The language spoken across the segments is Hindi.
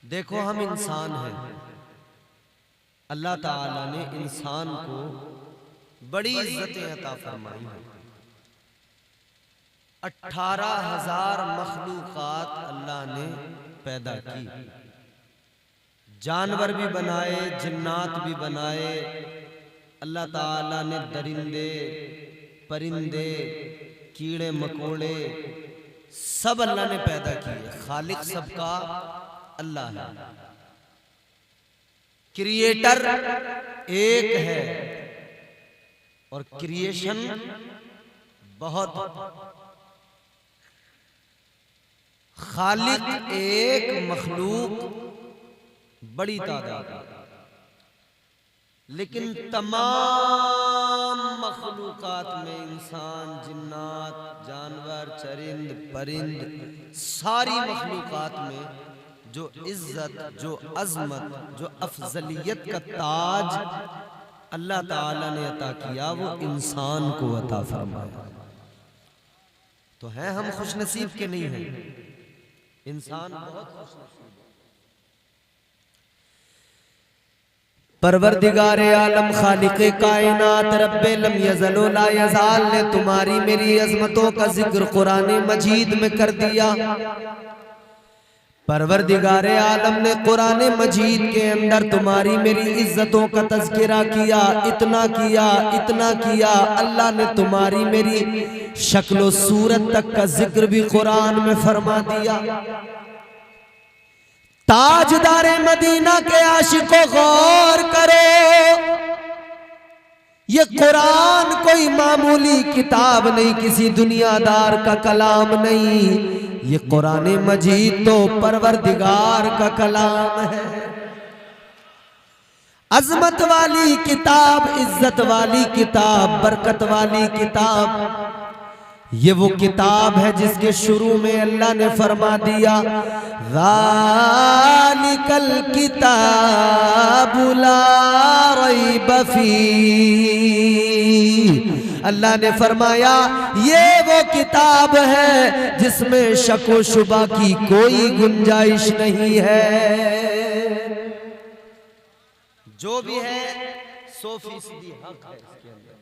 देखो हम इंसान हैं, अल्लाह ताला ने इंसान को बड़ी इज्जतें अता फरमाई हैं। 18,000 मखलूकात अल्लाह ने पैदा की, जानवर भी बनाए, जिन्नात भी बनाए। अल्लाह ताला ने दरिंदे, परिंदे, कीड़े मकोड़े सब अल्लाह ने पैदा किए। खालिक सबका अल्लाह है, क्रिएटर एक है और क्रिएशन बहुत। खालिक एक, मखलूक बड़ी तादाद, लेकिन तमाम मखलूकात में इंसान, जिन्नात, जानवर, चरिंद, परिंद, सारी मखलूकात में जो इज्जत, जो अजमत, जो अफजलियत का ताज अल्लाह ताला ने अता किया, वो इंसान को अता फरमाया। तो हैं हम खुशनसीब के नहीं हैं? इंसान बहुत खुशनसीब है। परवरदिगारे आलम, खालिक़े कायनात, रब्बे लम यज़ल व ला यज़ाल ने तुम्हारी मेरी अजमतों का जिक्र कुरान मजीद में कर दिया। परवरदिगारे आलम ने कुरान मजीद के अंदर तुम्हारी मेरी इज्जतों का तज़किरा किया। इतना किया, इतना किया, अल्लाह ने तुम्हारी मेरी शक्ल सूरत तक का जिक्र भी कुरान में फरमा दिया। ताजदारे मदीना के आशिकों, गौर करो, ये कुरान कोई मामूली किताब नहीं, किसी दुनियादार का कलाम नहीं। ये कुरान मजीद तो परवरदिगार का कलाम है। अजमत वाली किताब, इज्जत वाली किताब, बरकत वाली किताब। ये वो किताब है जिसके शुरू में अल्लाह ने फरमा दिया, ज़ालिकल किताबु ला रैब फीह। अल्लाह ने फरमाया ये वो किताब है जिसमें शक व शुबा की कोई गुंजाइश नहीं है। जो भी है 100% हक है इसके अंदर।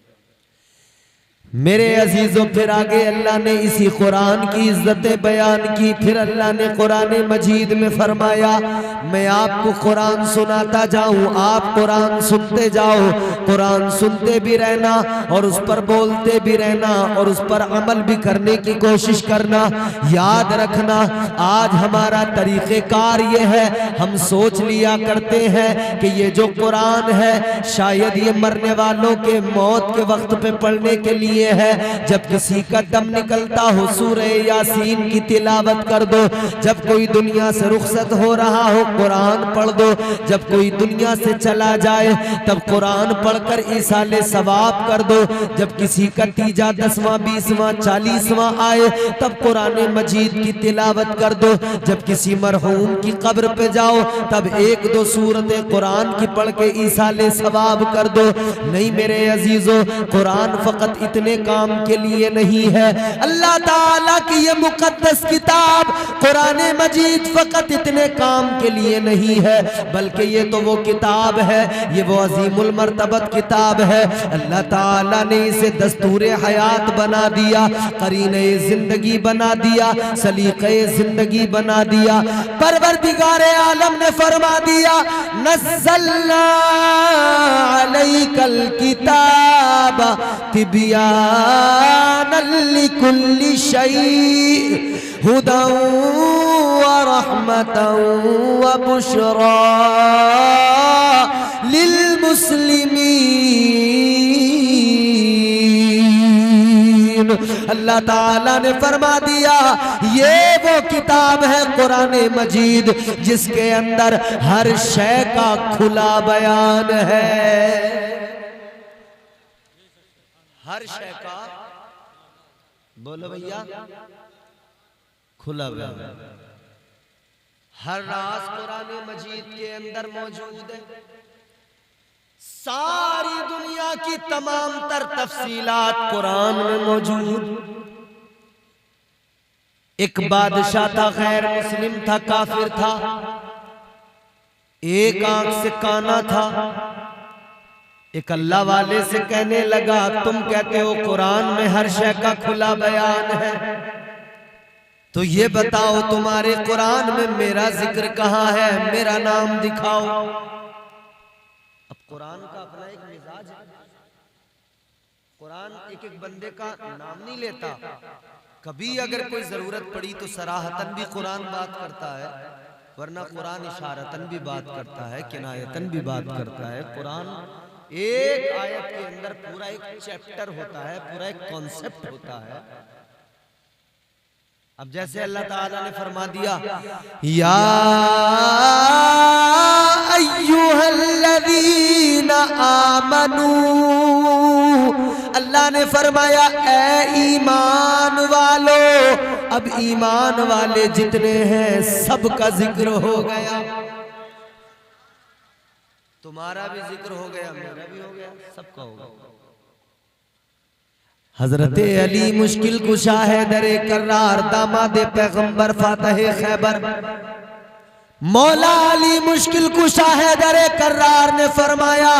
मेरे अजीजों, फिर आगे अल्लाह ने इसी कुरान की इज्जतें बयान की। फिर अल्लाह ने कुरान मजीद में फरमाया, मैं आपको कुरान सुनाता जाऊं, आप कुरान सुनते जाओ। कुरान सुनते भी रहना और उस पर बोलते भी रहना और उस पर अमल भी करने की कोशिश करना। याद रखना, आज हमारा तरीक़ेकार ये है, हम सोच लिया करते हैं कि ये जो कुरान है शायद ये मरने वालों के मौत के वक्त पे पढ़ने के लिए है। जब किसी का दम निकलता हो सूरह यासीन की तिलावत कर दो। जब कोई दुनिया से रुखसत हो रहा हो कुरान पढ़ दो। जब कोई दुनिया से चला जाए तब कुरान पढ़कर ईसाले सवाब कर दो। जब किसी का तीजा 10वां 20वां 40वां आए तब कुरान मजीद की तिलावत कर दो। जब किसी मरहूम की कब्र पे जाओ तब 1-2 सूरतें कुरान की पढ़ के ईसाले सवाब कर दो। नहीं मेरे अजीजों, कुरान फकत इतने काम के लिए नहीं है। अल्लाह ताला की ये मुकद्दस किताब कुरान मजीद फकत इतने काम के लिए नहीं है, बल्कि ये तो वो किताब है, ये वो अजीमुल मर्तबत किताब है। अल्लाह ताला ने इसे दस्तूरे हयात बना दिया, करीने जिंदगी बना दिया, सलीक़े जिंदगी बना दिया। परवरदिगारे आलम ने फरमा दिया, नज़्ज़लना अलैकल किताब तिबयानल लिकुल्लि शै हुदन व रहमतन व बुशरा लिल मुस्लिमीन। अल्लाह ताला ने फरमा दिया ये वो किताब है कुरान मजीद जिसके अंदर हर शय का खुला बयान है। हर शय का, बोलो भैया, खुला बयान। हर राज कुरान मजीद के अंदर मौजूद है। सारी दुनिया की तमाम तर तफसीलात कुरान में मौजूद। एक बादशाह था, गैर मुस्लिम था, काफिर था। एक आंख से काना था। एक अल्लाह वाले से कहने लगा तुम कहते हो कुरान में हर शय का खुला बयान है, तो ये बताओ तुम्हारे कुरान में मेरा जिक्र कहाँ है, मेरा नाम दिखाओ। अब कुरान का अपना एक मिजाज है, कुरान एक एक बंदे का नाम नहीं लेता। कभी अगर कोई जरूरत पड़ी तो सराहतन भी कुरान बात करता है, वरना कुरान इशारतन भी बात करता है, किनायतन भी बात करता है। कुरान एक आयत के अंदर पूरा एक चैप्टर होता है, पूरा एक कॉन्सेप्ट होता है। अब जैसे अल्लाह ताला ने फरमा दिया या अय्युहल्लज़ीना आमनू, अल्लाह ने फरमाया ए ईमान वालो। अब ईमान वाले जितने हैं सबका जिक्र हो गया, तुम्हारा भी जिक्र हो गया, मेरा भी हो गया, सबका हो गया। हजरत अली मुश्किल कुशा है दरे करार, दामाद पैगंबर फातह खैबर, मौला अली मुश्किल कुशा है दरे करार ने फरमाया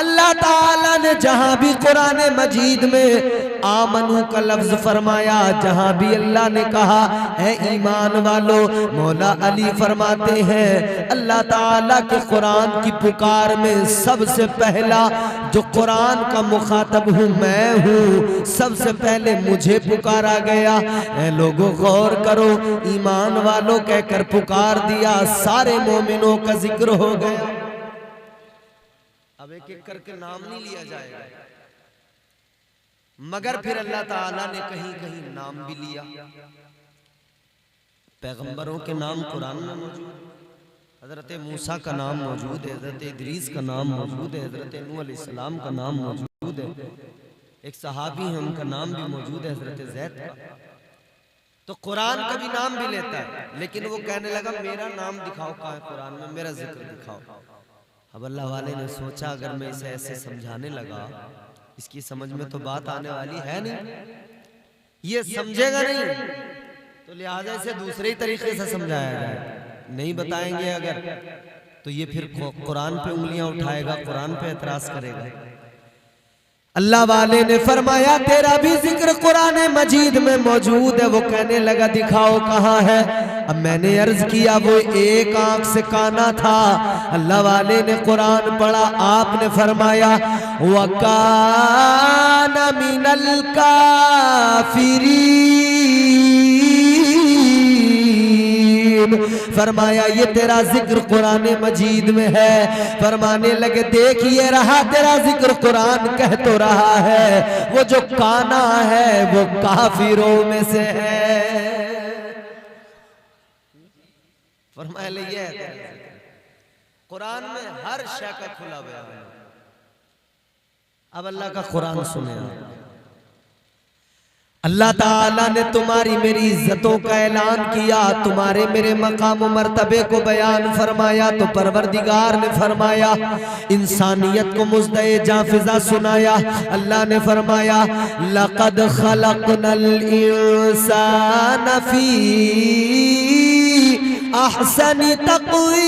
अल्लाह ताला ने जहां भी कुरान मजीद में आमनू का लफ्ज फरमाया, जहां भी अल्लाह ने कहा है ईमान वालो, मौला अली फरमाते हैं अल्लाह ताला के कुरान की पुकार में सबसे पहला जो कुरान का मुखातब हूँ मैं हूँ, सबसे पहले मुझे पुकारा गया। ऐ लोगों गौर करो, ईमान वालों कहकर पुकार दिया, सारे मोमिनों का जिक्र हो गया। अब एक एक करके नाम नहीं लिया जाएगा, मगर फिर अल्लाह ताला ने कहीं कहीं नाम भी लिया। पैगंबरों के नाम कुरान में मौजूद, हजरत मूसा का नाम मौजूद है, हजरत इदरीस का नाम मौजूद है, हजरत नूह अलैहिस्सलाम का नाम मौजूद है, एक सहाबी है उनका नाम भी मौजूद है हजरत ज़ैद का। तो कुरान का भी नाम भी लेता है, लेकिन वो कहने लगा मेरा नाम दिखाओ कहाँ है कुरान में, मेरा जिक्र दिखाओ। अब अल्लाह वाले ने सोचा अगर मैं इसे ऐसे समझाने लगा, इसकी समझ में तो बात आने वाली है नहीं, ये समझेगा नहीं, तो लिहाजा इसे दूसरे ही तरीके से समझाया जाए। नहीं बताएंगे अगर तो ये फिर कुरान पे उंगलियां उठाएगा, कुरान पे एतराज करेगा। अल्लाह वाले ने फरमाया तेरा भी जिक्र कुरान मजीद में मौजूद है। वो कहने लगा दिखाओ कहाँ है। अब मैंने अर्ज किया वो एक आंख से काना था। अल्लाह वाले ने कुरान पढ़ा, आपने फरमाया वकाना मिनल काफिरीन, फरमाया ये तेरा जिक्र कुरान मजीद में है। फरमाने लगे देखिए रहा तेरा जिक्र कुरान कह तो रहा है वो जो काना है वो काफिरों में से है। फरमाया ये कुरान में हर शय का खुला बयान है। अब अल्लाह का कुरान सुने, अल्लाह ताला ने तुम्हारी मेरी इज्जतों का ऐलान किया, तुम्हारे मेरे मकाम मर्तबे को बयान फरमाया। तो परवरदिगार ने फरमाया इंसानियत को मुज़्दए जाफिज़ा सुनाया। अल्लाह ने फरमाया लक़द खलक़नल इंसाना फ़ी अहसनि तक़वीम।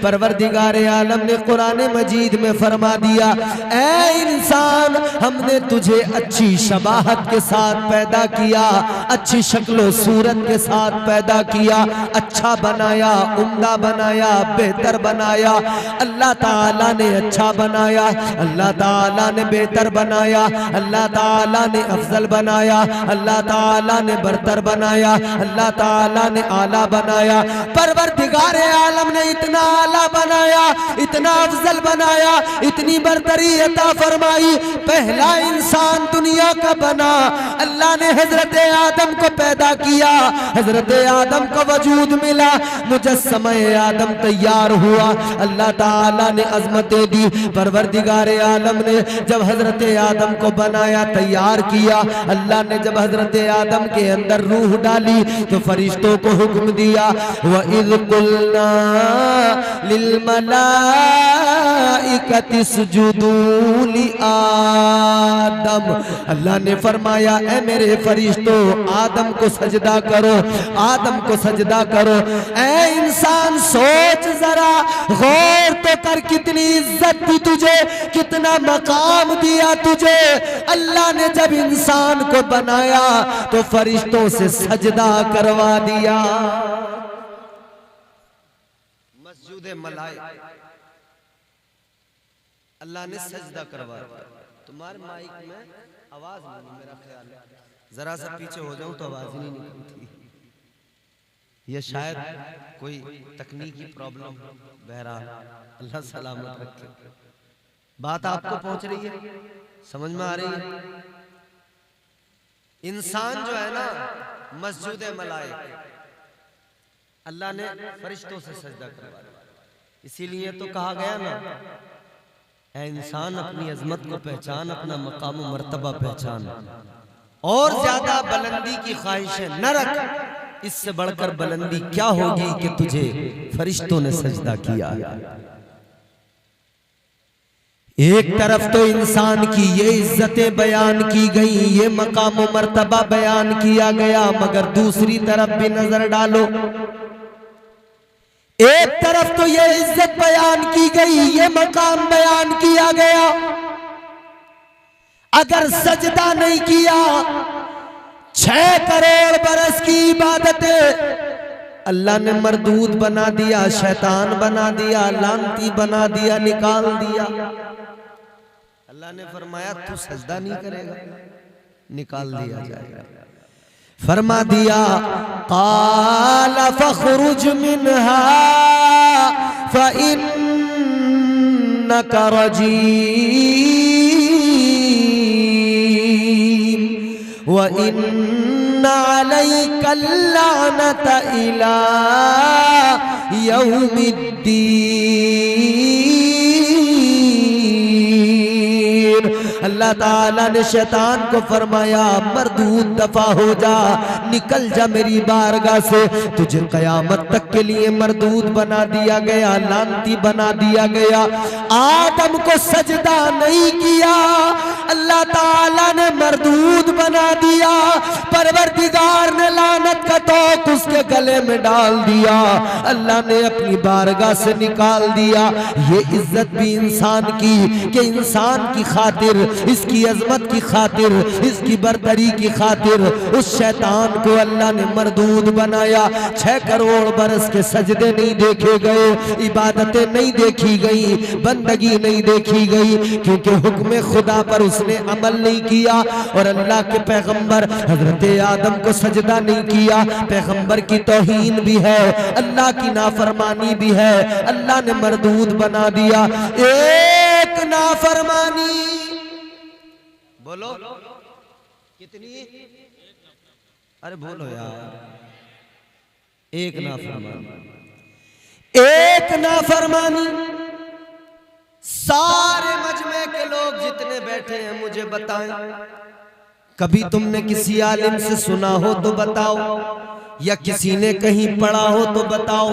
परवरदिगार आलम ने कुरान मजीद में फरमा दिया ऐ इंसान हमने तुझे अच्छी शबाहत के साथ पैदा किया, अच्छी शक्लो सूरत के साथ पैदा किया, अच्छा बनाया, उम्दा बनाया, बेहतर बनाया। अल्लाह ताला ने अच्छा बनाया, अल्लाह ताला ने बेहतर बनाया, अल्लाह ताला ने अफजल बनाया, अल्लाह ताला ने बरतर बनाया, अल्लाह ताला ने आला बनाया। परवरदिगार आलम ने इतना आला बनाया, इतना अफजल बनाया, इतनी बरतरी अता फरमाई। पहला इंसान दुनिया का बना, अल्लाह ने हजरत आदम को पैदा किया, हजरत आदम को वजूद मिला, मुजस्समा आदम तैयार हुआ। अल्लाह ताला ने अजमतें दी। परवरदिगार आलम ने जब हजरत आदम को बनाया, तैयार किया, अल्लाह ने जब हजरत आदम के अंदर रूह डाली तो फरिश्तों को हुक्म दिया व इज़ कुल्ना लिल मलाइकति सुजुदू लि आदम। अल्लाह ने फरमाया ए मेरे फरिश्तों आदम को सजदा करो, आदम को सजदा करो। ए इंसान सोच जरा, गौर तो कर कितनी इज्जत दी तुझे, कितना मकाम दिया तुझे। अल्लाह ने जब इंसान को बनाया तो फरिश्तों से सजदा करवा दिया। मस्जिद मलाइका अल्लाह ने सजदा करवा दिया। तुम्हारे माइक में आवाज नहीं, मेरा ख्याल है जरा सा पीछे हो जाऊं तो आवाज ही नहीं निकलती। ये शायद कोई तकनीकी प्रॉब्लम, बहरहाल अल्लाह सलामत रखे। बात आपको पहुंच रही है, समझ में आ रही है? इंसान जो है ना मस्जिद मलाइका अल्लाह ने फरिश्तों से सजदा करवा दिया। इसीलिए तो कहा गया ना ऐ इंसान अपनी अजमत को पहचान, अपना मकाम व मर्तबा पहचान, और ज्यादा बुलंदी की ख्वाहिशें न रख। इससे बढ़कर बुलंदी क्या होगी कि तुझे फरिश्तों ने सजदा किया। एक तरफ तो इंसान की ये इज्जतें बयान की गई, ये मकाम व मर्तबा बयान किया गया, मगर दूसरी तरफ भी नजर डालो। एक तरफ तो ये इज्जत बयान की गई, ये मकाम बयान किया गया, अगर सजदा नहीं किया 6 करोड़ बरस की इबादतें अल्लाह ने मरदूद बना दिया, शैतान बना दिया, लानती बना दिया, निकाल दिया। अल्लाह ने फरमाया तू सजदा नहीं करेगा, निकाल दिया जाएगा। फरमा दिया क़ाल फ़ख़रुज मिन्हा फ़इन्नका रजीम व इन्न अलैका लानत इला यौमिद्दीन। अल्लाह ताला ने शैतान को फरमाया मरदूद दफा हो जा, निकल जा मेरी बारगाह से, तुझे कयामत तक के लिए मरदूद बना दिया गया, लानती बना दिया गया। आदम को सजदा नहीं किया, अल्लाह ताला ने मरदूद बना दिया। परवरदिगार ने लानत का तोक उसके गले में डाल दिया, अल्लाह ने अपनी बारगाह से निकाल दिया। ये इज्जत भी इंसान की कि इंसान की खातिर, इसकी अजमत की खातिर, इसकी बरतरी की खातिर उस शैतान को अल्लाह ने मरदूद बनाया। 6 करोड़ बरस के सजदे नहीं देखे गए, इबादतें नहीं देखी गई, बंदगी नहीं देखी गई, क्योंकि हुक्म खुदा पर उसने अमल नहीं किया। और अल्लाह के पैगंबर हजरत आदम को सजदा नहीं किया। पैगंबर की तौहीन भी है, अल्लाह की नाफरमानी भी है, अल्लाह ने मरदूद बना दिया। एक नाफरमानी बोलो कितनी? अरे बोलो यार, एक नाफरमानी, एक नाफरमानी। सारे मजमे के लोग जितने बैठे हैं मुझे बताएं, कभी तुमने किसी आलिम से सुना हो तो बताओ, या किसी ने कहीं पढ़ा हो तो बताओ।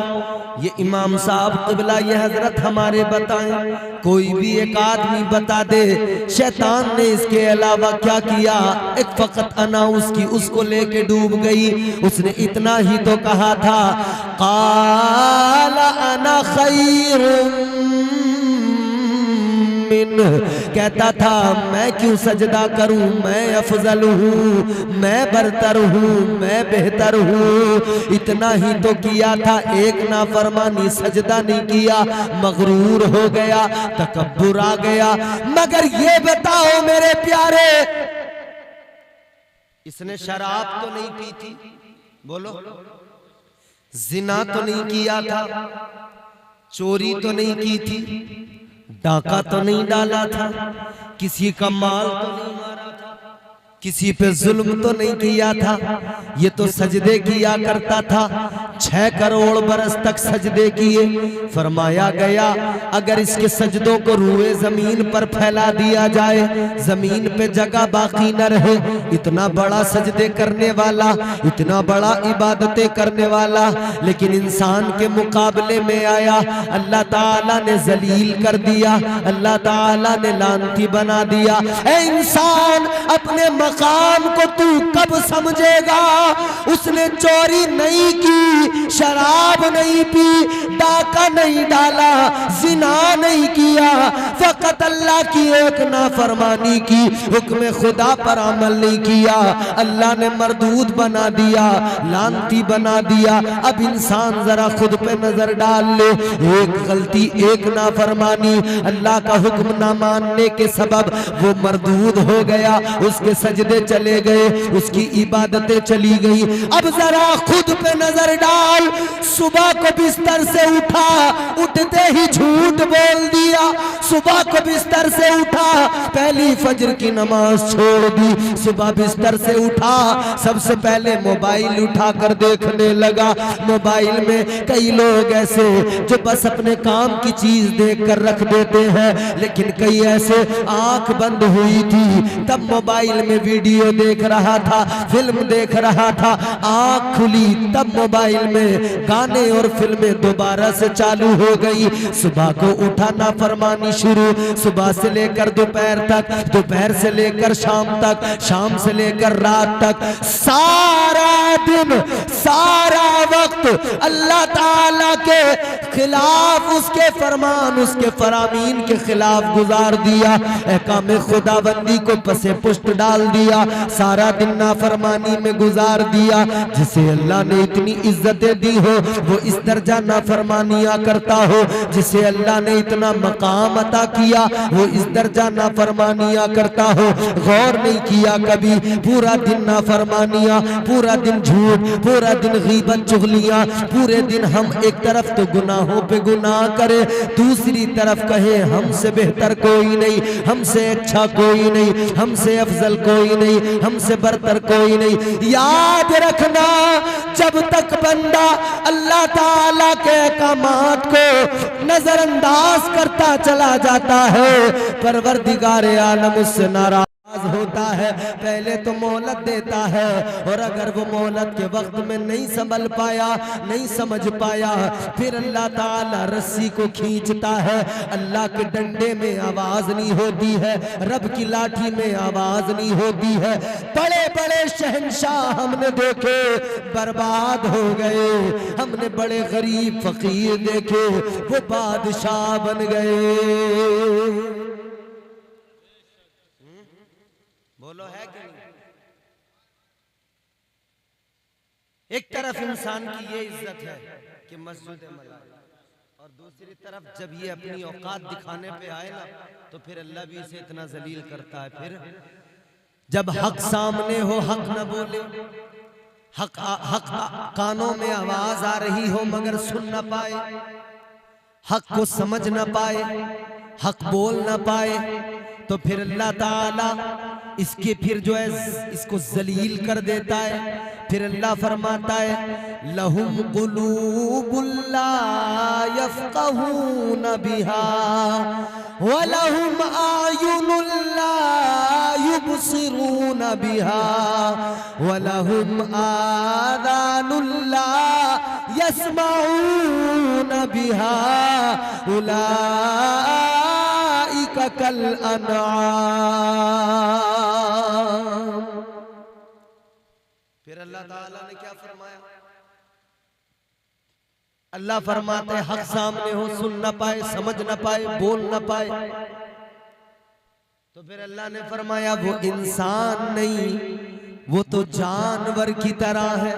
ये इमाम साहब क़िबला, ये हजरत हमारे बताएं, कोई भी एक आदमी बता दे शैतान ने इसके अलावा क्या किया। एक फकत अना उसकी, उसको लेके डूब गई। उसने इतना ही तो कहा था क़ाल अना खैरुम मिन, कहता था मैं क्यों सजदा करूं, मैं अफजल हूं, मैं बरतर हूं, मैं बेहतर हूं। इतना ही तो किया था, एक नाफरमानी सजदा नहीं किया, मगरूर हो गया, तकब्बुर आ गया। मगर ये बताओ मेरे प्यारे, इसने शराब तो नहीं पी थी, बोलो, जिना तो नहीं किया था, चोरी तो नहीं की थी, डाका तो नहीं डाला था, किसी का माल तो नहीं मारा था, किसी पे जुल्म तो नहीं किया था। ये तो सजदे किया करता था, 6 करोड़ बरस तक सजदे किए। फरमाया गया अगर इसके सजदों को रूए जमीन पर फैला दिया जाए, जमीन पे जगह बाकी न रहे, इतना बड़ा सजदे करने वाला, इतना बड़ा इबादतें करने वाला, लेकिन इंसान के मुकाबले में आया, अल्लाह ताला ने जलील कर दिया, अल्लाह ताला ने लानती बना दिया। ऐ इंसान, अपने मकाम को तू कब समझेगा? उसने चोरी नहीं की, शराब नहीं पी, डाका नहीं डाला, जिना नहीं किया, फकत अल्लाह की एक नाफरमानी की, हुक्म खुदा पर अमल नहीं किया, अल्लाह ने मरदूद बना दिया, लानती बना दिया। अब इंसान जरा खुद पे नजर डाल ले, एक गलती, एक नाफरमानी, अल्लाह का हुक्म ना मानने के सबब वो मरदूद हो गया, उसके सजदे चले गए, उसकी इबादतें चली गई। अब जरा खुद पे नजर डाल, सुबह को बिस्तर से उठा, उठते ही झूठ बोल दिया, सुबह को बिस्तर से उठा, पहली फजर की नमाज छोड़ दी, सुबह बिस्तर से उठा, सबसे पहले मोबाइल उठाकर देखने लगा। मोबाइल में कई लोग ऐसे जो बस अपने काम की चीज देखकर रख देते हैं, लेकिन कई ऐसे आंख बंद हुई थी तब मोबाइल में वीडियो देख रहा था, फिल्म देख रहा था, आंख खुली तब मोबाइल में गाने और फिल्में दोबारा से चालू हो गई। सुबह को उठा नाफरमानी शुरू, सुबह से लेकर दोपहर तक, दोपहर से लेकर शाम तक, शाम से लेकर रात तक, सारा दिन, सारा वक्त अल्लाह ताला के खिलाफ, उसके फरमान, उसके फरामीन के खिलाफ गुजार दिया, अहकाम खुदाबंदी को पसे पुष्ट डाल दिया, सारा दिन नाफरमानी में गुजार दिया। जिसे अल्लाह ने इतनी इज्जतें दी हो वो इस दर्जा नाफरमानियां करता हो, जिसे अल्लाह ने इतना मकाम अता किया वो इस दर्जा नाफरमानियां करता हो। गौर नहीं किया कभी, पूरा दिन नाफरमानियां, पूरा दिन झूठ, पूरा दिन गीबत चुगलियां, पूरे दिन हम एक तरफ तो गुनाहों पे गुनाह करे, दूसरी तरफ कहे हमसे बेहतर कोई नहीं, हमसे अच्छा कोई नहीं, हमसे अफजल कोई नहीं, हमसे बरतर कोई नहीं। याद रखना, जब तक बंदा अल्लाह ताला के अहकामात को नजरअंदाज करता चला जाता है, परवरदिगार आलम उससे नाराज होता है, पहले तो मोहलत देता है, और अगर वो मोहलत के वक्त में नहीं संभल पाया, नहीं समझ पाया, फिर अल्लाह ताला रस्सी को खींचता है। अल्लाह के डंडे में आवाज नहीं होती है, रब की लाठी में आवाज नहीं होती है। बड़े बड़े शहंशाह हमने देखे बर्बाद हो गए, हमने बड़े गरीब फकीर देखे वो बादशाह बन गए। बोलो है कि नहीं? एक तरफ इंसान की ये इज्जत है कि मस्जिद मलाल, और दूसरी तरफ जब ये अपनी औकात दिखाने पे आए ना तो फिर अल्लाह भी इसे इतना जलील करता है। फिर जब हक सामने हो, हक न बोले, हक कानों में आवाज आ रही हो मगर सुन न पाए, हक को समझ न पाए, हक बोल न पाए, तो फिर अल्लाह ताला इसके फिर जो है इसको जलील कर देता है। फिर अल्लाह फरमाता है लहुम कुलूबुल ला यफ़क़हून बिहा व लहुम आयुनुल ला युबसिरून बिहा व लहुम आदानुल ला यस्मऊन बिहा उलाइका कल अनआम। फिर अल्लाह ताला ने क्या फरमाया? अल्लाह फरमाते हैं हक सामने हो, सुन न पाए, समझ न पाए, बोल न पाए, तो फिर अल्लाह ने फरमाया वो इंसान नहीं, वो तो जानवर की तरह है।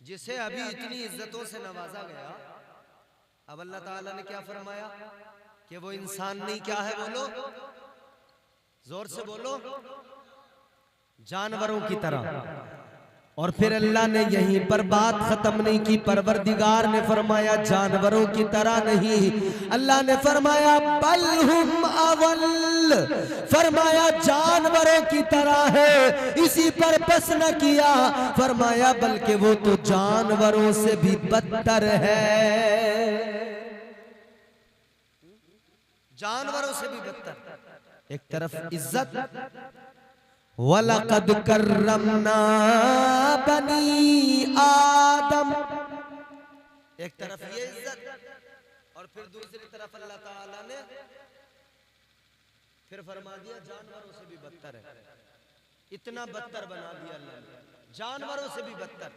जिसे अभी इतनी इज्जतों से नवाजा गया, अब अल्लाह ताला ने क्या फरमाया कि वो इंसान नहीं, क्या है? बोलो, जोर से बोलो, जानवरों की तरह। और फिर अल्लाह ने यहीं पर बात खत्म नहीं की, परवरदिगार ने फरमाया जानवरों की तरह नहीं, अल्लाह ने फरमाया बल हुम अवल, फरमाया जानवरों की तरह है। इसी पर बस न किया, फरमाया बल्कि वो तो जानवरों से भी बदतर है, जानवरों से भी बदतर। एक तरफ इज्जत, वलक़द कर्रमना बनी आदम। एक तरफ ये इज्जत और फिर दूसरी तरफ अल्लाह ताला ने फिर फरमा दिया जानवरों से भी बदतर है। इतना बदतर बना दिया अल्लाह ने, जानवरों से भी बदतर।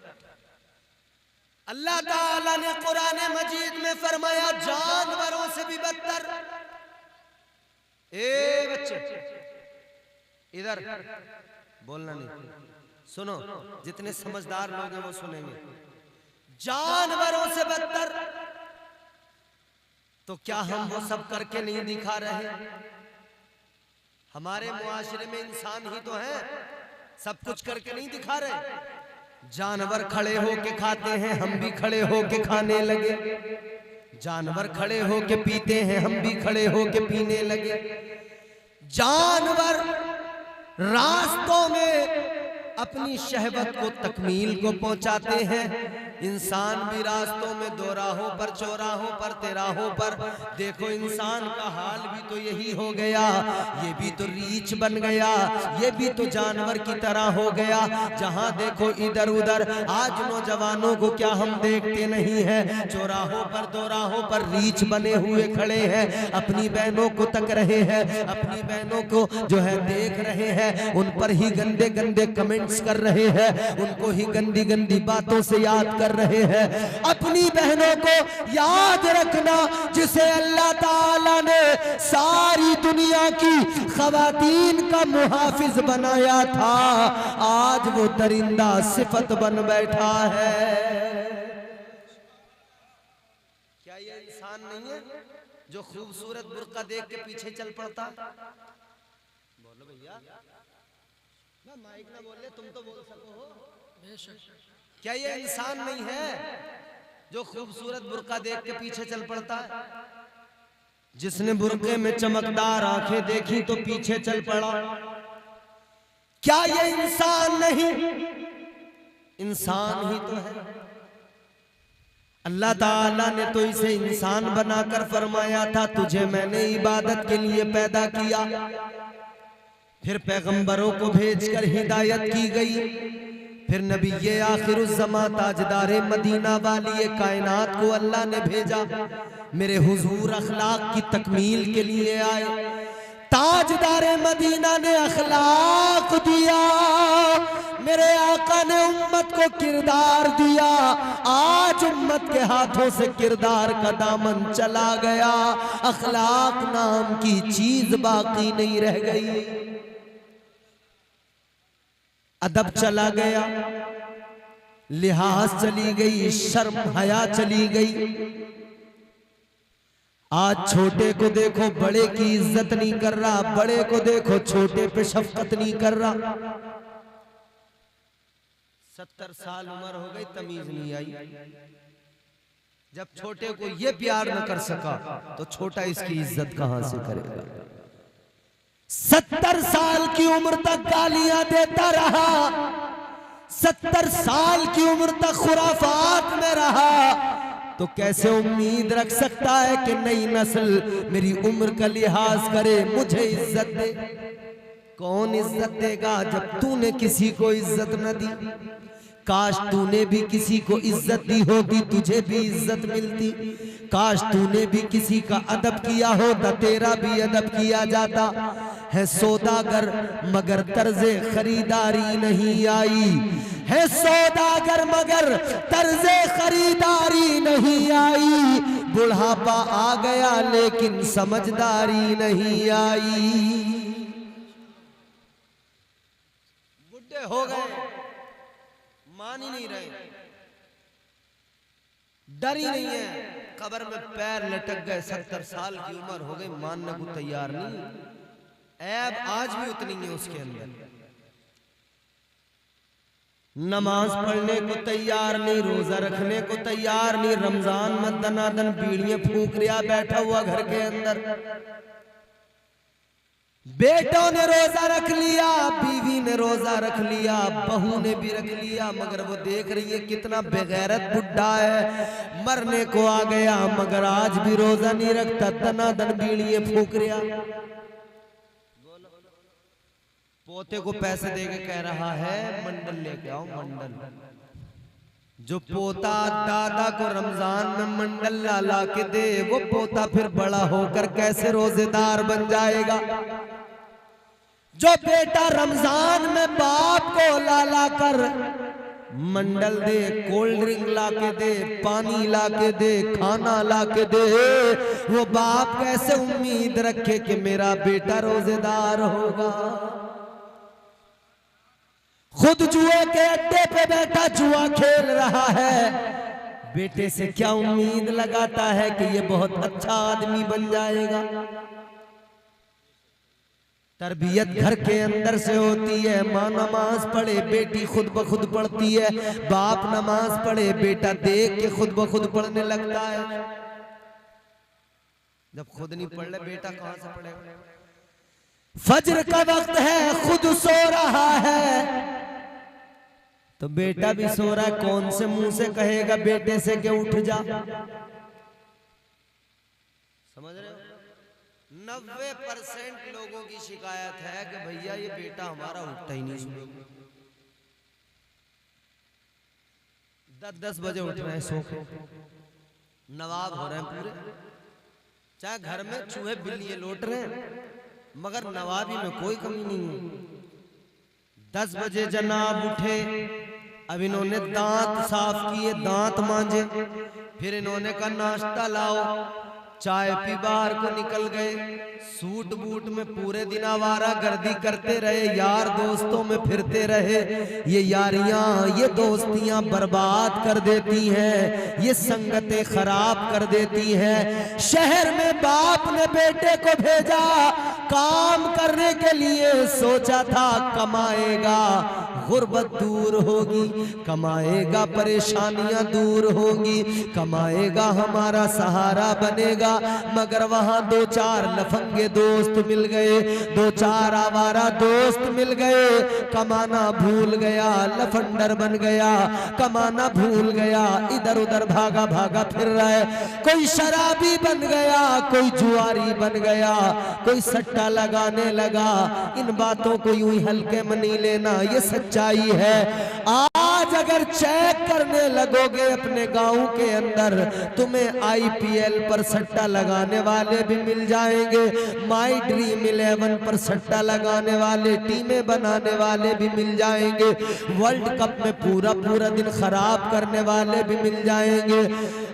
अल्लाह ताला ने कुरान मजीद में फरमाया जानवरों से भी बदतर। ए बच्चे इधर बोलना नहीं, सुनो, जितने समझदार लोग हैं वो सुनेंगे। जानवरों से बदतर। तो क्या हम वो सब करके नहीं दिखा रहे? हमारे मुआशरे में इंसान ही तो है, सब कुछ करके नहीं दिखा रहे। जानवर खड़े होके खाते हैं, हम भी खड़े होके खाने लगे। जानवर खड़े होके पीते हैं, हम भी खड़े होके पीने लगे। जानवर रास्तों में अपनी शहवत को तकमील को पहुंचाते हैं। इंसान भी रास्तों में दो राहों पर, चौराहों पर, तिराहों पर। देखो इंसान का हाल भी तो यही हो गया, ये भी तो रीछ बन गया, ये भी तो जानवर की तरह हो गया। जहां देखो इधर उधर। आज नौजवानों को क्या हम देखते नहीं है? चौराहों पर, दो राहों पर रीछ बने हुए खड़े हैं, अपनी बहनों को तक रहे हैं, अपनी बहनों को जो है देख रहे हैं, उन पर ही गंदे गंदे कमेंट्स कर रहे हैं, उनको ही गंदी गंदी बातों से याद कर रहे हैं। अपनी बहनों को याद रखना, जिसे अल्लाह ताला ने सारी दुनिया की खवातीन का मुहाफिज बनाया था, आज वो दरिंदा सिफत बन बैठा है। क्या ये इंसान नहीं है जो खूबसूरत बुर्का देख के पीछे चल पड़ता? बोलो भैया, माइक ना बोले, तुम तो बोल सको हो। क्या ये इंसान नहीं है जो खूबसूरत बुर्का देख के पीछे चल पड़ता है? जिसने बुर्के में चमकदार आंखें देखी तो पीछे चल पड़ा। क्या ये इंसान नहीं? इंसान ही तो है। अल्लाह ताला ने तो इसे इंसान बनाकर फरमाया था तुझे मैंने इबादत के लिए पैदा किया। फिर पैगंबरों को भेजकर हिदायत की गई। फिर नबी ये आखिरुज़्ज़मा ताजदारे मदीना वाली कायनात को अल्लाह ने भेजा। मेरे हुजूर अखलाक की तकमील के लिए आए। ताजदारे मदीना ने अखलाक दिया, मेरे आका ने उम्मत को किरदार दिया। आज उम्मत के हाथों से किरदार का दामन चला गया, अखलाक नाम की चीज बाकी नहीं रह गई। अदब चला गया, लिहाज चली गई, शर्म हया चली गई। आज छोटे को देखो बड़े की इज्जत नहीं कर रहा, बड़े को देखो छोटे पे शफकत नहीं कर रहा। 70 साल उम्र हो गई, तमीज नहीं आई। जब छोटे को ये प्यार न कर सका तो छोटा इसकी इज्जत कहां से करेगा? 70 साल की उम्र तक गालियां देता रहा, 70 साल की उम्र तक खुराफात में रहा, तो कैसे उम्मीद रख सकता है कि नई नस्ल मेरी उम्र का लिहाज करे, मुझे इज्जत दे? कौन इज्जत देगा जब तूने किसी को इज्जत न दी? काश तूने भी किसी को इज्जत दी होती, तुझे भी इज्जत मिलती। काश तूने भी किसी का अदब किया होता, तेरा भी अदब किया जाता। है सौदागर मगर तर्जे खरीदारी नहीं आई, है सौदागर मगर तर्जे खरीदारी नहीं आई। बुढ़ापा आ गया लेकिन समझदारी नहीं आई। बुढ़े हो गए, मान ही नहीं रहे, डर ही नहीं है, कब्र में पैर लटक गए। 70 साल की उम्र हो गई, मानने को तैयार नहीं। ऐब आज भी उतनी है उसके अंदर, नमाज पढ़ने को तैयार नहीं, रोजा रखने को तैयार नहीं। रमजान में दनादन बीड़ियां फूंक रिया बैठा हुआ घर के अंदर। बेटों ने रोजा रख लिया, बीवी ने रोजा रख लिया, बहू ने भी रख लिया, मगर वो देख रही है कितना बेगैरत बुढ़ा है, मरने को आ गया मगर आज भी रोजा नहीं रखता, दनादन बीड़ियां फूंक रिया। पोते को पैसे देके कह रहा है मंडल लेके आओ मंडल। जो पोता दादा को रमजान में मंडल ला के दे, वो पोता फिर बड़ा होकर कैसे रोजेदार बन जाएगा। जो बेटा रमजान में बाप को ला कर मंडल दे, कोल्ड ड्रिंक ला के दे, पानी ला के दे, खाना ला के दे, वो बाप कैसे उम्मीद रखे कि मेरा बेटा रोजेदार होगा। खुद जुए के अड्डे पे बैठा जुआ खेल रहा है, बेटे से क्या उम्मीद लगाता है कि ये बहुत अच्छा आदमी बन जाएगा। तरबियत घर के अंदर से होती है। माँ नमाज पढ़े, बेटी खुद ब खुद पढ़ती है। बाप नमाज पढ़े, बेटा देख के खुद ब खुद पढ़ने लगता है। जब खुद नहीं पढ़ ले बेटा कहां से पढ़ेगा। फज्र का वक्त है, खुद सो रहा है तो बेटा भी सो रहा है, कौन से मुंह से कहेगा बेटे से कि उठ जा। समझ रहे हो? 90% लोगों की शिकायत है कि भैया ये बेटा हमारा उठता ही नहीं सुबह। 10-10 बजे उठ रहे हैं सो के, नवाब हो रहे हैं पूरे। चाहे घर में चूहे बिल्ली लौट रहे हैं, मगर नवाबी में कोई कमी नहीं है। 10 बजे जनाब उठे, अब इन्होंने दांत साफ किए, दांत मांजे, फिर इन्होंने कहा नाश्ता लाओ, चाय पी बाहर को निकल गए। सूट बूट में पूरे दिन आवारा गर्दी करते रहे, यार दोस्तों में फिरते रहे। ये यारियां, ये दोस्तियां बर्बाद कर देती हैं, ये संगतें खराब कर देती हैं। शहर में बाप ने बेटे को भेजा काम करने के लिए, सोचा था कमाएगा, गुर्बत दूर होगी, कमाएगा, परेशानियां दूर होगी, कमाएगा, हमारा सहारा बनेगा। मगर वहां 2-4 लफंगे दोस्त मिल गए, 2-4 आवारा दोस्त मिल गए। कमाना भूल गया, लफंडर बन गया, कमाना भूल गया, इधर उधर भागा भागा फिर रहा है। कोई शराबी बन गया, कोई जुआरी बन गया, कोई सट्टा लगाने लगा। इन बातों को यूं ही हल्के में नहीं लेना, ये सच्चाई है। आज अगर चेक करने लगोगे अपने गांव के अंदर, तुम्हें IPL पर सट्टा लगाने वाले भी मिल जाएंगे, माई ड्रीम 11 पर सट्टा लगाने वाले, टीमें बनाने वाले भी मिल जाएंगे, वर्ल्ड कप में पूरा पूरा दिन खराब करने वाले भी मिल जाएंगे।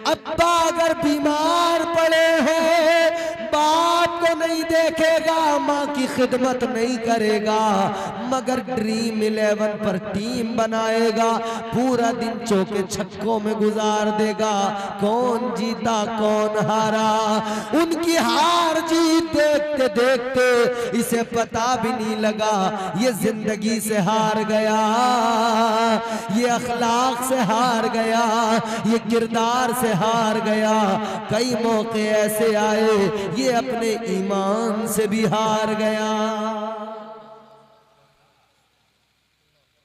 अब्बा अगर बीमार पड़े हैं, बाप को नहीं देखेगा, माँ की खिदमत नहीं करेगा, मगर ड्रीम 11 पर टीम बनाएगा, पूरा दिन चौके छक्कों में गुजार देगा। कौन जीता कौन हारा, उनकी हार जीत देखते देखते इसे पता भी नहीं लगा। ये जिंदगी से हार गया, ये अखलाक से हार गया, ये किरदार से हार गया। कई मौके ऐसे आए ये अपने ईमान से भी हार गया।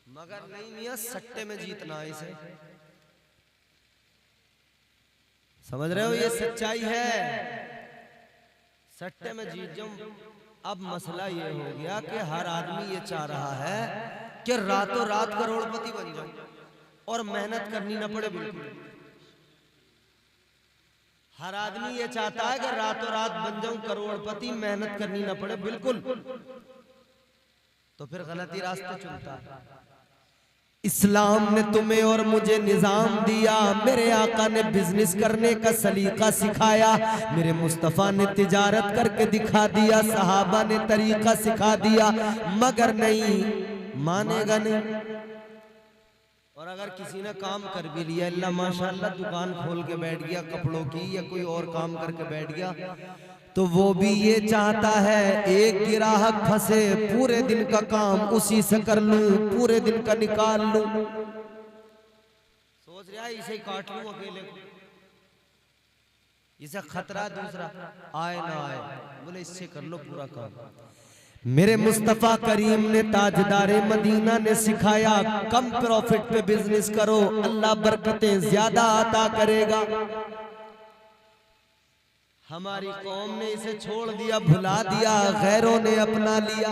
मगर नहीं मियां, सट्टे में जीतना इसे, समझ रहे हो? ये सच्चाई है, सट्टे में जीत जाऊं। अब मसला ये हो गया कि हर आदमी ये चाह रहा है कि रातों रात करोड़पति बन जाऊं और मेहनत करनी ना पड़े। बिल्कुल हर आदमी ये चाहता है कि रातों रात बन जाऊं करोड़पति, मेहनत करनी ना पड़े। बिल्कुल, तो फिर गलती रास्ते चुनता है। इस्लाम ने तुम्हें और मुझे निजाम दिया, मेरे आका ने बिजनेस करने का सलीका सिखाया, मेरे मुस्तफ़ा ने तिजारत करके दिखा दिया, सहाबा ने तरीका सिखा दिया, मगर नहीं मानेगा नहीं। और अगर किसी ने काम कर भी लिया, अल्लाह माशाअल्लाह दुकान खोल के बैठ गया कपड़ों की या कोई और काम करके बैठ गया, तो वो भी ये चाहता है एक ग्राहक फंसे, पूरे दिन का काम उसी से कर लूं, पूरे दिन का निकाल लूं। सोच रहा है इसे काट लूं अकेले को, इसे खतरा दूसरा आए ना आए, बोले इससे कर लो पूरा काम। मेरे मुस्तफ़ा करीम ने ताजदारे मदीना ने सिखाया, कम प्रॉफिट पे बिजनेस करो, अल्लाह बरकतें ज्यादा अता करेगा। हमारी कौम ने इसे छोड़ दिया, भुला दिया, गैरों ने अपना लिया।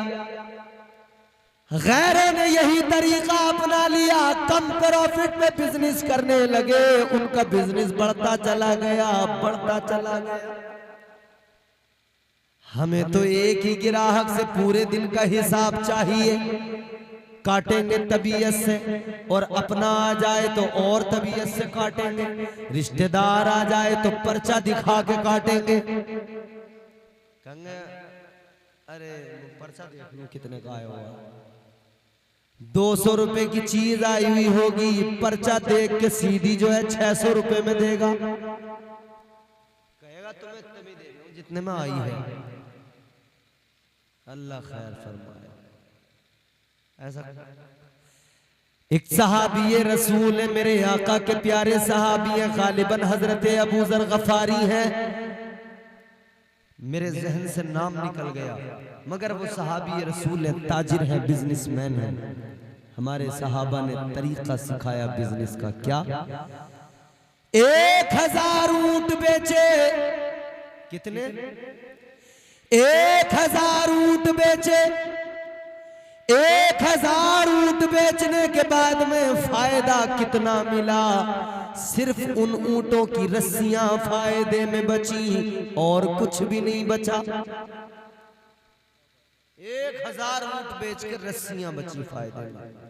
गैरों ने यही तरीका अपना लिया, कम प्रॉफिट में बिजनेस करने लगे, उनका बिजनेस बढ़ता चला गया, बढ़ता चला गया। हमें तो एक ही ग्राहक से पूरे दिन का हिसाब चाहिए, काटेंगे तबीयत से, और अपना आ जाए तो और तबीयत से काटेंगे, रिश्तेदार आ जाए तो पर्चा दिखा के काटेंगे। कहेंगे अरे पर्चा देख लो कितने का आया हुआ, 200 रुपए की चीज आई हुई होगी, पर्चा देख के सीधी जो है 600 रुपए में देगा, कहेगा तुम्हें तभी दे रही हूं जितने में आई है। अल्लाह खैर फरमाए। ऐसा एक सहाबी रसूल है, मेरे आका के प्यारे सहाबी है, गालिबन हजरत अबू जर गफारी है, मेरे जहन से नाम निकल गया, मगर वो सहाबी रसूल है, ताजिर है, बिजनेसमैन है। हमारे सहाबा ने तरीका सिखाया बिजनेस का। क्या? 1000 ऊंट बेचे। कितने? 1000 ऊंट बेचे। 1000 ऊंट बेचने के बाद में फायदा कितना मिला? सिर्फ उन ऊंटों की रस्सियां फायदे में बची और कुछ भी नहीं बचा। 1000 ऊंट बेच के रस्सियां बची फायदे में।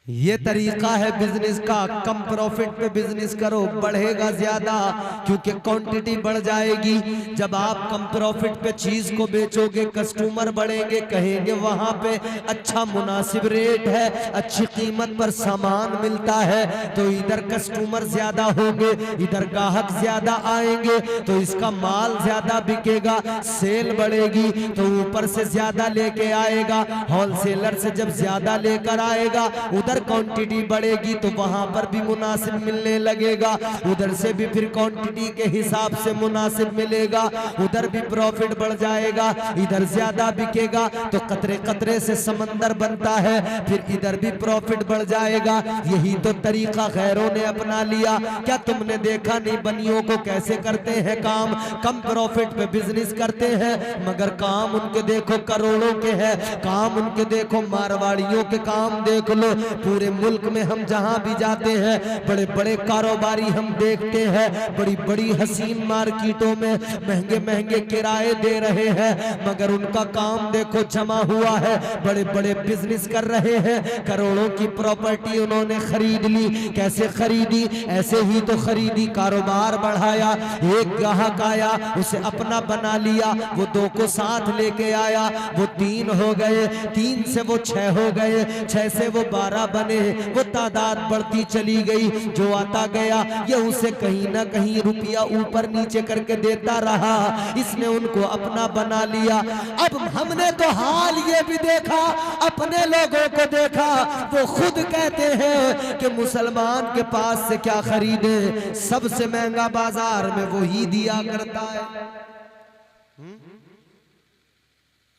ये तरीका है बिजनेस का, कम प्रॉफिट पे बिजनेस करो, बढ़ेगा ज्यादा, क्योंकि क्वांटिटी बढ़ जाएगी। जब आप कम प्रॉफिट पे चीज को बेचोगे, कस्टमर बढ़ेंगे, कहेंगे वहां पे अच्छा मुनासिब रेट है, अच्छी कीमत पर सामान मिलता है, तो इधर कस्टमर ज्यादा होंगे, इधर ग्राहक ज्यादा आएंगे, तो इसका माल ज्यादा बिकेगा, सेल बढ़ेगी, तो ऊपर से ज्यादा लेके आएगा, होलसेलर से जब ज्यादा लेकर आएगा, उधर क्वांटिटी बढ़ेगी तो वहां पर भी मुनासिब मिलने लगेगा, उधर से भी फिर क्वांटिटी के हिसाब से मुनासिब मिलेगा, उधर भी प्रॉफिट बढ़ जाएगा, इधर ज्यादा बिकेगा तो कतरे कतरे से समंदर बनता है, फिर इधर भी प्रॉफिट बढ़ जाएगा। यही तो तरीका गैरों ने अपना लिया। क्या तुमने देखा नहीं बनियों को कैसे करते हैं काम? कम प्रॉफिट पे बिजनेस करते हैं, मगर काम उनके देखो करोड़ों के हैं, काम उनके देखो मारवाड़ियों के काम देख लो। पूरे मुल्क में हम जहां भी जाते हैं, बड़े बड़े कारोबारी हम देखते हैं, बड़ी बड़ी हसीन मार्केटों में महंगे महंगे किराए दे रहे हैं, मगर उनका काम देखो जमा हुआ है, बड़े बड़े बिजनेस कर रहे हैं, करोड़ों की प्रॉपर्टी उन्होंने खरीद ली। कैसे खरीदी? ऐसे ही तो खरीदी, कारोबार बढ़ाया, एक ग्राहक आया, उसे अपना बना लिया, वो 2 को साथ लेके आया, वो 3 हो गए, 3 से वो 6 हो गए, 6 से वो 12 बने, वो तादाद बढ़ती चली गई। जो आता गया ये उसे कहीं ना कहीं रुपया ऊपर नीचे करके देता रहा, इसने उनको अपना बना लिया। अब हमने तो हाल ये भी देखा, अपने लोगों को देखा, वो खुद कहते हैं कि मुसलमान के पास से क्या खरीदे, सबसे महंगा बाजार में वो ही दिया करता है।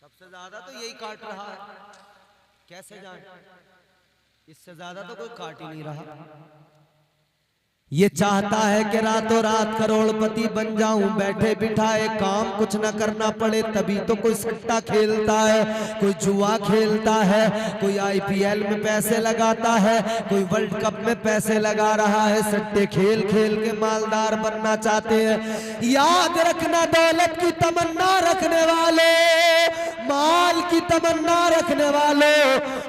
सबसे ज्यादा तो यही काट रहा है, कैसे जाने? इससे ज्यादा तो कोई काट ही नहीं रहा। ये चाहता है कि रातों रात करोड़पति बन जाऊं, बैठे बिठाए काम कुछ ना करना पड़े, तभी तो कोई सट्टा खेलता है, कोई जुआ खेलता है, कोई IPL में पैसे लगाता है, कोई वर्ल्ड कप में पैसे लगा रहा है, सट्टे खेल खेल के मालदार बनना चाहते हैं। याद रखना, दौलत की तमन्ना रखने वाले, माल की तमन्ना रखने वाले,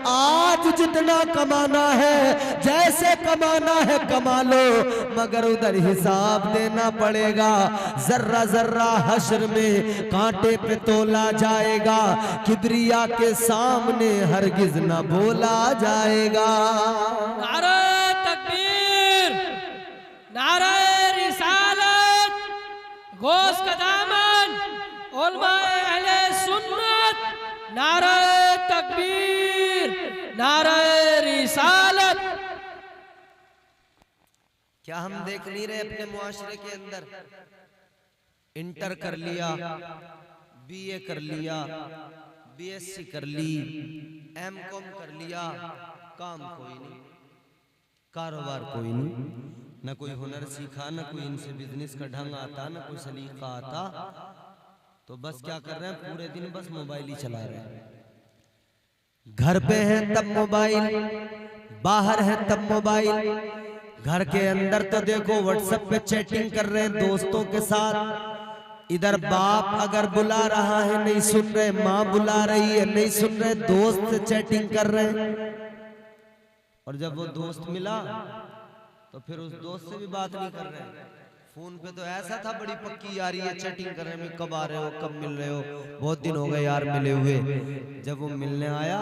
आज जितना कमाना है, जैसे कमाना है कमा लो, मगर उधर हिसाब देना पड़ेगा। जर्रा जर्रा हश्र में कांटे पे तोला जाएगा, किबरिया के सामने हरगिज न बोला जाएगा। नारे तकबीर, नारे रिसालत, गौस का दामन, उलमाए अहले सुन्नत, नारे तकबीर, नारे रिसालत। क्या हम देख नहीं रहे अपने मुआशरे के अंदर? इंटर कर लिया, BA कर लिया, BSc कर ली, MCom कर लिया, काम कोई नहीं, कारोबार कोई नहीं, न कोई हुनर सीखा, न कोई इनसे बिजनेस का ढंग आता, न कोई सलीका आता, तो बस क्या कर रहे हैं पूरे दिन? बस मोबाइल ही चला रहे हैं। घर पे है तब मोबाइल, बाहर है तब मोबाइल। घर के अंदर तो देखो व्हाट्सएप पे चैटिंग कर रहे हैं दोस्तों के साथ। इधर बाप अगर बुला रहा है नहीं सुन रहे, माँ बुला रही है नहीं सुन रहे, दोस्त से चैटिंग कर रहे हैं। और जब वो दोस्त मिला तो फिर उस दोस्त से भी बात नहीं कर रहे हैं। फोन पे तो ऐसा था बड़ी पक्की यारी है, चैटिंग कर रहे हैं, कब आ रहे हो, कब मिल रहे हो, बहुत दिन हो गए यार मिले हुए। जब वो मिलने आया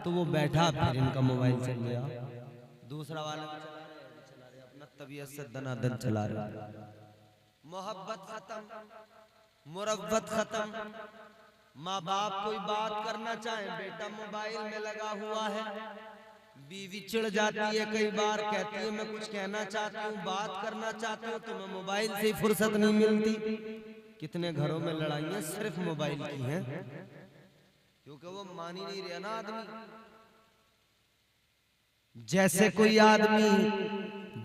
तो वो बैठा, फिर इनका मोबाइल चल गया, दूसरा वाला चला रहे, अपना तबीयत से दनादन चला रहे। मोहब्बत खत्म, मुरव्वत खत्म। माँ बाप कोई बात करना चाहे, बेटा मोबाइल में लगा हुआ है। बीवी चिढ़ जाती है, कई बार कहती है मैं कुछ कहना चाहती हूँ, बात करना चाहती हूँ, तुम्हें मोबाइल से ही फुर्सत नहीं मिलती। कितने घरों में लड़ाइयाँ सिर्फ मोबाइल की हैं, क्योंकि वो मान ही नहीं रहा ना आदमी। जैसे कोई आदमी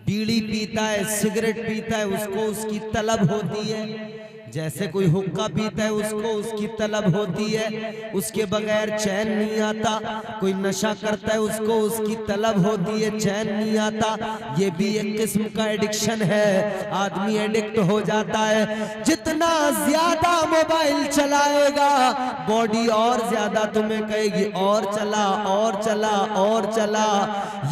बीड़ी पीता है, सिगरेट पीता है, उसको उसकी तलब होती है। जैसे कोई हुक्का पीता है उसको उसकी तलब होती है, उसके बगैर चैन नहीं आता। कोई नशा करता है उसको उसकी तलब होती है, चैन नहीं आता। ये भी एक किस्म का एडिक्शन है, आदमी एडिक्ट हो जाता है। जितना ज्यादा मोबाइल चलाएगा बॉडी और ज्यादा तुम्हें कहेगी और चला और चला और चला।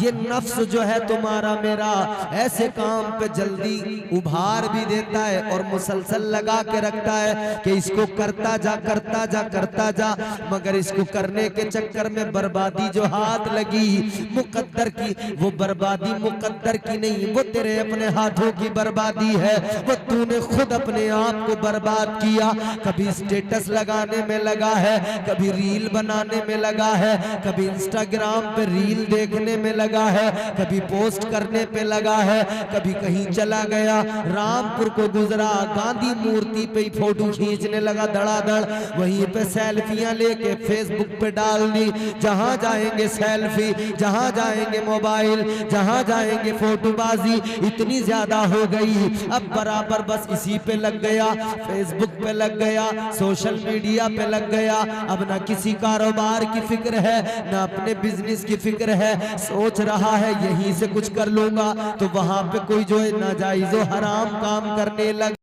ये नफ्स जो है तुम्हारा मेरा ऐसे काम पे जल्दी उभार भी देता है और मुसलसल लगा के रखता है कि इसको करता जा करता जा करता जा। मगर इसको करने के चक्कर में बर्बादी जो हाथ लगी मुकद्दर की, वो बर्बादी मुकद्दर की नहीं, वो तेरे अपने हाथों की बर्बादी है। वो तूने खुद अपने आप को बर्बाद किया। कभी स्टेटस लगाने में लगा है, कभी रील बनाने में लगा है, कभी इंस्टाग्राम पे रील देखने में लगा है, कभी पोस्ट करने पे लगा है, कभी कहीं चला गया, रामपुर को गुजरा, गांधी मूर्ति पे ही फोटो खींचने लगा धड़ाधड़, वहीं पे सेल्फियां लेके फेसबुक पे डाल दी। जहां जाएंगे सेल्फी, जहां जाएंगे मोबाइल, जहां जाएंगे फोटोबाजी इतनी ज्यादा हो गई। अब बराबर बस इसी पे लग गया, फेसबुक पे लग गया, सोशल मीडिया पे लग गया। अब ना किसी कारोबार की फिक्र है, ना अपने बिजनेस की फिक्र है। सोच रहा है यहीं से कुछ कर लूंगा, तो वहां पे कोई जो है नाजायज हराम काम करने लगा,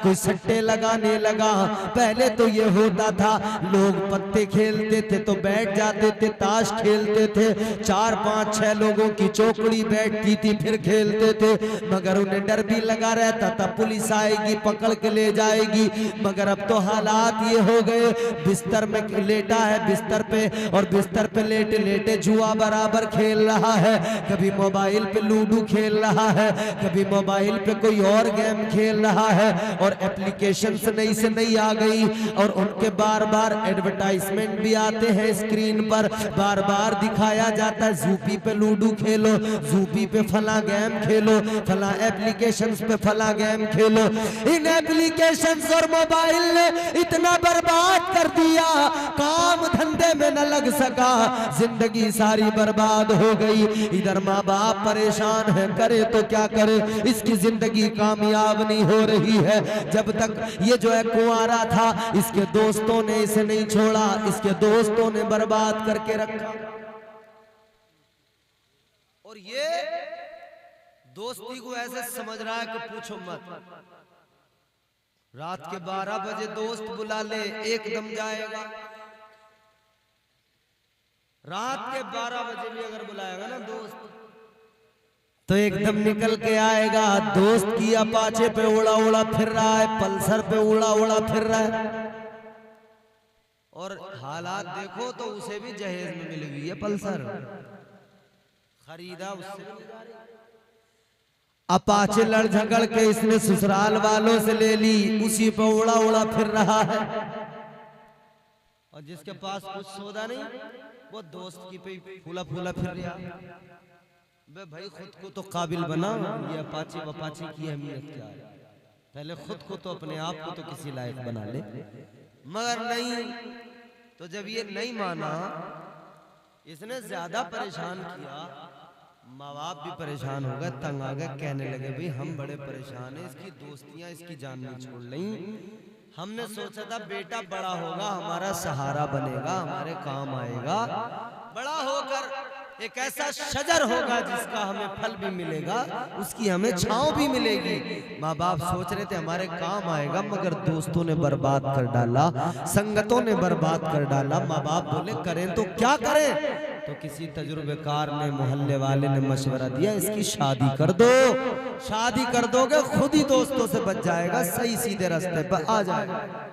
कोई सट्टे लगाने लगा। पहले तो ये होता था लोग पत्ते खेलते थे तो बैठ जाते थे, ताश खेलते थे, 4 5 6 लोगों की चौकड़ी बैठती थी फिर खेलते थे। मगर उन्हें डर भी लगा रहता था पुलिस आएगी पकड़ के ले जाएगी। मगर अब तो हालात ये हो गए, बिस्तर में लेटा है बिस्तर पे, और बिस्तर पे लेटे लेटे जुआ बराबर खेल रहा है। कभी मोबाइल पे लूडो खेल रहा है, कभी मोबाइल पे कोई और गेम खेल रहा है। और एप्लीकेशंस नई से नई आ गई और उनके बार बार एडवर्टाइजमेंट भी आते हैं स्क्रीन पर, बार बार दिखाया जाता है ज़ूपी पे लूडो खेलो, ज़ूपी पे फला गेम खेलो, फला एप्लीकेशंस पे फला गेम खेलो। इन एप्लीकेशंस और मोबाइल ने इतना बर्बाद कर दिया, काम धंधे में न लग सका, जिंदगी सारी बर्बाद हो गई। इधर माँ बाप परेशान है, करे तो क्या करे, इसकी जिंदगी कामयाब नहीं हो रही है। जब तक ये जो है कुंवारा था इसके दोस्तों ने इसे नहीं छोड़ा, इसके दोस्तों ने बर्बाद करके रखा। और ये दोस्ती को ऐसे समझ रहा है कि पूछो मत। रात के 12 बजे दोस्त बुला ले एकदम जाएगा, रात के 12 बजे भी अगर बुलाएगा ना दोस्त तो एकदम निकल के आएगा। दोस्त की अपाचे पे उड़ा उड़ा फिर रहा है, पल्सर पे उड़ा उड़ा फिर रहा है। और हालात देखो तो उसे भी जहेज में मिली हुई है पल्सर, खरीदा उससे। अपाचे लड़ झगड़ के इसने ससुराल वालों से ले ली, उसी पे उड़ा उड़ा फिर रहा है। और जिसके पास कुछ सौदा नहीं वो दोस्त की पे फूला फूला फिर रहा। बे भाई खुद को तो काबिल बना, ये अपाची वपाची की अहमियत क्या है, पहले खुद को तो अपने आप को तो किसी लायक बना ले। मगर नहीं, तो जब ये नहीं माना, इसने ज्यादा परेशान किया, माँ बाप भी परेशान हो गए, तंग आ गए, कहने लगे भाई हम बड़े परेशान हैं, इसकी दोस्तियां इसकी जान नहीं छोड़ रही। हमने सोचा था बेटा बड़ा होगा हमारा सहारा बनेगा, हमारे काम आएगा, बड़ा होकर एक ऐसा शजर होगा जिसका हमें फल भी मिलेगा, उसकी हमें छांव भी मिलेगी। माँ बाप सोच रहे थे हमारे काम आएगा, मगर दोस्तों ने बर्बाद कर डाला, संगतों ने बर्बाद कर डाला। माँ बाप बोले करें तो क्या करें? तो किसी तजुर्बेकार ने, मोहल्ले वाले ने मशवरा दिया, इसकी शादी कर दो। शादी कर दोगे खुद ही दोस्तों से बच जाएगा, सही सीधे रास्ते पर आ जाएगा।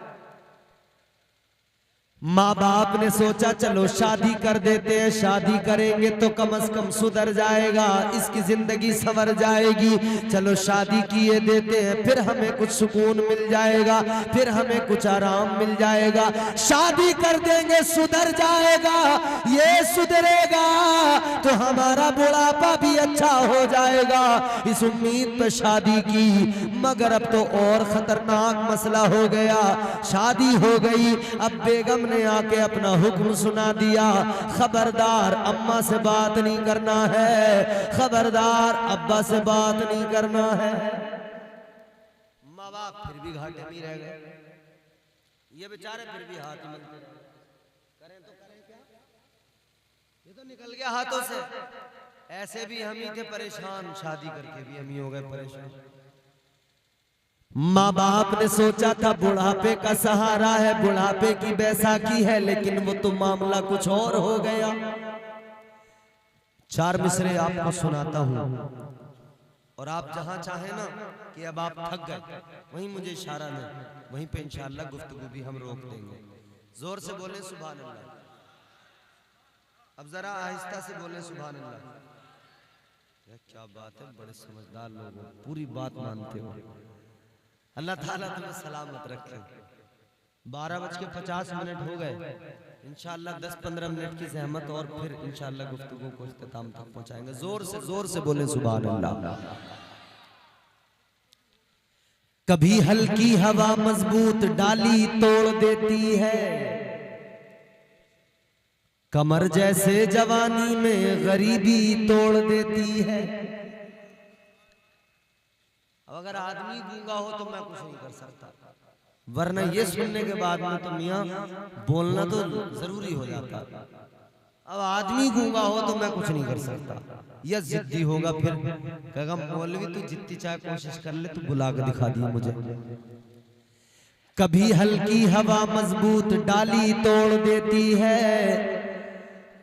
माँ बाप ने सोचा चलो शादी कर देते हैं, शादी करेंगे तो कम से कम सुधर जाएगा, इसकी जिंदगी संवर जाएगी। चलो शादी किए देते हैं, फिर हमें कुछ सुकून मिल जाएगा, फिर हमें कुछ आराम मिल जाएगा। शादी कर देंगे सुधर जाएगा, ये सुधरेगा तो हमारा बुढ़ापा भी अच्छा हो जाएगा। इस उम्मीद पर शादी की, मगर अब तो और खतरनाक मसला हो गया। शादी हो गई, अब बेगम ने आके अपना हुक्म सुना दिया, खबरदार अम्मा से बात नहीं करना है, खबरदार अब्बा से बात नहीं करना है। माँ बाप फिर भी घाटे में रह गए, ये बेचारे फिर भी हाथ मिलते रहे। करें तो करें क्या, ये तो निकल गया हाथों से। ऐसे भी हम ही थे परेशान, शादी करके भी हम ही हो गए परेशान। माँ बाप ने सोचा था बुढ़ापे का सहारा है, बुढ़ापे की बैसाखी है, लेकिन वो तो मामला कुछ और हो गया। चार मिसरे आपको सुनाता हूँ, और आप जहां चाहे ना कि अब आप थक गए, वहीं मुझे इशारा दें, वहीं पे इंशाअल्लाह गुफ्तगू भी हम रोक देंगे। जोर से बोले सुभान अल्लाह, अब जरा आहिस्ता से बोले सुभान अल्लाह। क्या बात है, बड़े समझदार लोग हो, पूरी बात मानते हो। अल्लाह ताला तुम्हें सलामत रखे। 12:50 हो गए, इंशाअल्लाह 10-15 मिनट की ज़हमत और फिर इंशाअल्लाह गुफ्तगू को इख्तिताम तक पहुंचाएंगे। जोर से बोले सुभान अल्लाह। कभी हल्की हवा मजबूत डाली तोड़ देती है, कमर जैसे जवानी में गरीबी तोड़ देती है। अगर आदमी गूंगा हो तो मैं कुछ नहीं कर सकता, वरना ये सुनने के बाद में तो मियाँ बोलना तो जरूरी हो जाता। अब आदमी गूंगा हो तो मैं कुछ नहीं कर सकता, या जिद्दी होगा, फिर कहेगा मौलवी तू जितनी चाहे कोशिश कर ले, तू बुला के दिखा दिया मुझे। कभी हल्की हवा मजबूत डाली तोड़ देती है,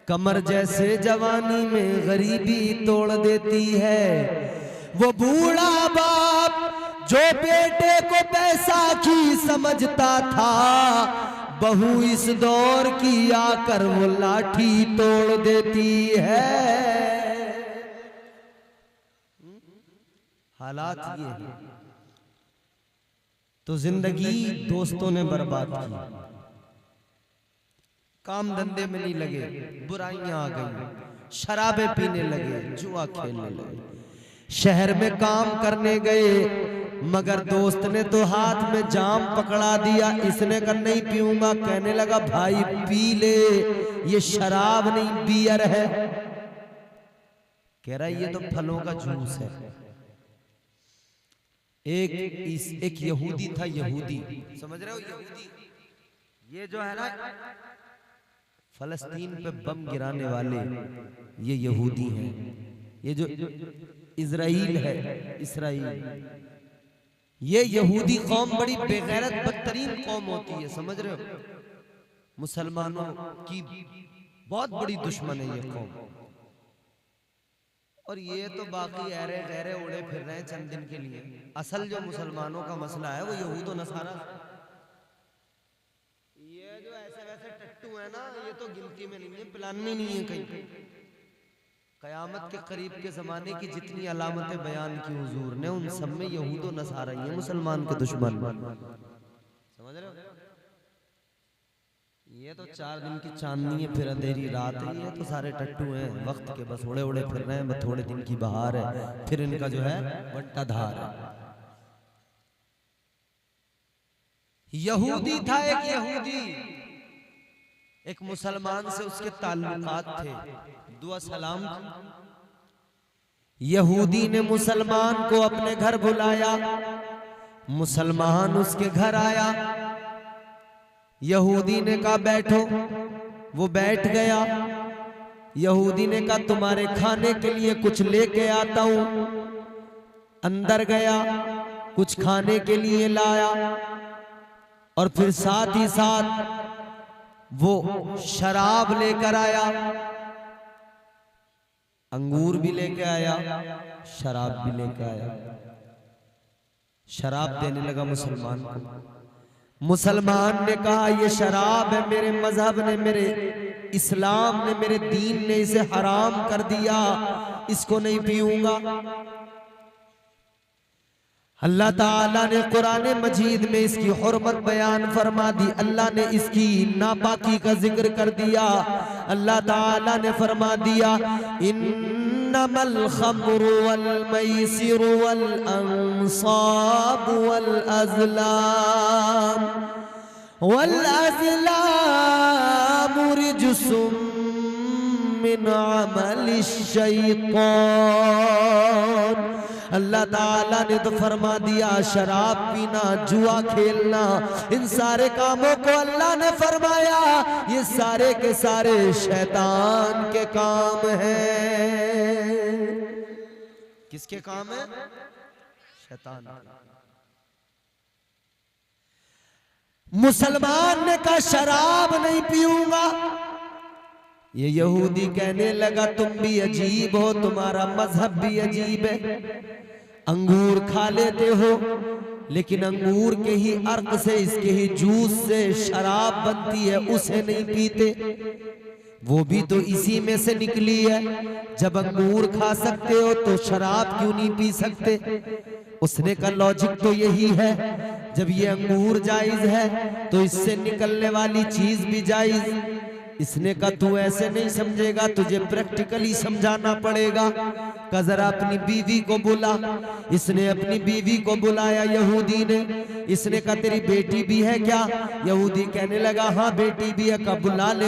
कमर जैसे जवानी में गरीबी तोड़ देती है। वो बूढ़ा बाप जो बेटे को पैसा की समझता था, बहू इस दौर की आकर वो लाठी तोड़ देती है। हालात ये है, तो जिंदगी दोस्तों ने बर्बाद की, काम धंधे में नहीं लगे, बुराइयां आ गई, शराबें पीने लगे, जुआ खेलने लगे। शहर में काम करने गए, मगर दोस्त ने तो हाथ में जाम पकड़ा दिया। इसने कहा नहीं पीऊंगा, कहने लगा भाई पी ले, ये शराब नहीं बियर है। कह रहा ये तो फलों का जूस है। एक यहूदी था, यहूदी समझ रहे हो, यहूदी ये जो है ना फलस्तीन पे बम गिराने वाले, ये यहूदी हैं। ये जो इजराइल है, इसराइल, ये यहूदी कौम बड़ी बेगैरत बदतरीन कौम होती है, समझ रहे हो। मुसलमानों की बहुत बड़ी दुश्मन है ये कौम। और ये तो बाकी ऐरे गैरे उड़े फिर रहे हैं चंद दिन के लिए। असल जो मुसलमानों का मसला है वो यहूद और नसारा। ये जो ऐसे वैसे टट्टू है ना, ये तो गिनती में नहीं है, प्लान में नहीं है कहीं। कयामत के करीब के जमाने की जितनी अलामतें बयान की हुजूर ने, उन सब में यहूद और नसारा ही है मुसलमान के दुश्मन। समझ रहे हो, ये तो 4 दिन की चांदनी है, फिर अंधेरी रात है। ये तो सारे टट्टू हैं, वक्त के बस उड़े उड़े फिर रहे हैं, बस थोड़े दिन की बहार है, फिर इनका जो है बट्टा धार है। यहूदी था एक यहूदी, एक मुसलमान से उसके ताल्लुकात थे, दुआ सलाम। यहूदी ने मुसलमान को अपने घर बुलाया, मुसलमान उसके घर आया। यहूदी ने कहा बैठो, वो बैठ गया। यहूदी ने कहा तुम्हारे खाने के लिए कुछ लेके आता हूं। अंदर गया, कुछ खाने के लिए लाया और फिर साथ ही साथ वो शराब लेकर आया। अंगूर भी लेके आया, शराब भी लेके आया। शराब देने लगा मुसलमान को। मुसलमान ने कहा ये शराब है, मेरे मजहब ने, मेरे इस्लाम ने, मेरे दीन ने इसे हराम कर दिया, इसको नहीं पीऊंगा। अल्लाह ताला ने कुरान मजीद में इसकी हुर्मत बयान फरमा दी। अल्लाह ने इसकी नापाकी का जिक्र कर दिया। अल्लाह ताला ने फरमा दिया इन्नमल खम्रु वल मैसिरु वल अंसाब वल अज़लाम रिज्सुम मिन अमलिश शैतान। अल्लाह ताला ने तो फरमा दिया शराब पीना, जुआ खेलना, इन सारे कामों को अल्लाह ने फरमाया ये सारे के सारे शैतान के काम हैं। किसके काम है? शैतान। मुसलमान ने कहा शराब नहीं पीऊंगा। ये यहूदी कहने लगा तुम भी अजीब हो, तुम्हारा मजहब भी अजीब है। अंगूर खा लेते हो लेकिन अंगूर के ही अर्क से, इसके ही जूस से शराब बनती है, उसे नहीं पीते। वो भी तो इसी में से निकली है। जब अंगूर खा सकते हो तो शराब क्यों नहीं पी सकते? उसने का लॉजिक तो यही है, जब ये अंगूर जायज है तो इससे निकलने वाली चीज भी जायज। इसने कहा तू ऐसे नहीं समझेगा, तुझे प्रैक्टिकली समझाना पड़ेगा। का जरा अपनी बीवी को बुला। इसने अपनी बीवी को बुलाया यहूदी ने। इसने कहा तेरी बेटी भी है क्या? यहूदी कहने लगा हाँ बेटी भी है। का बुला ले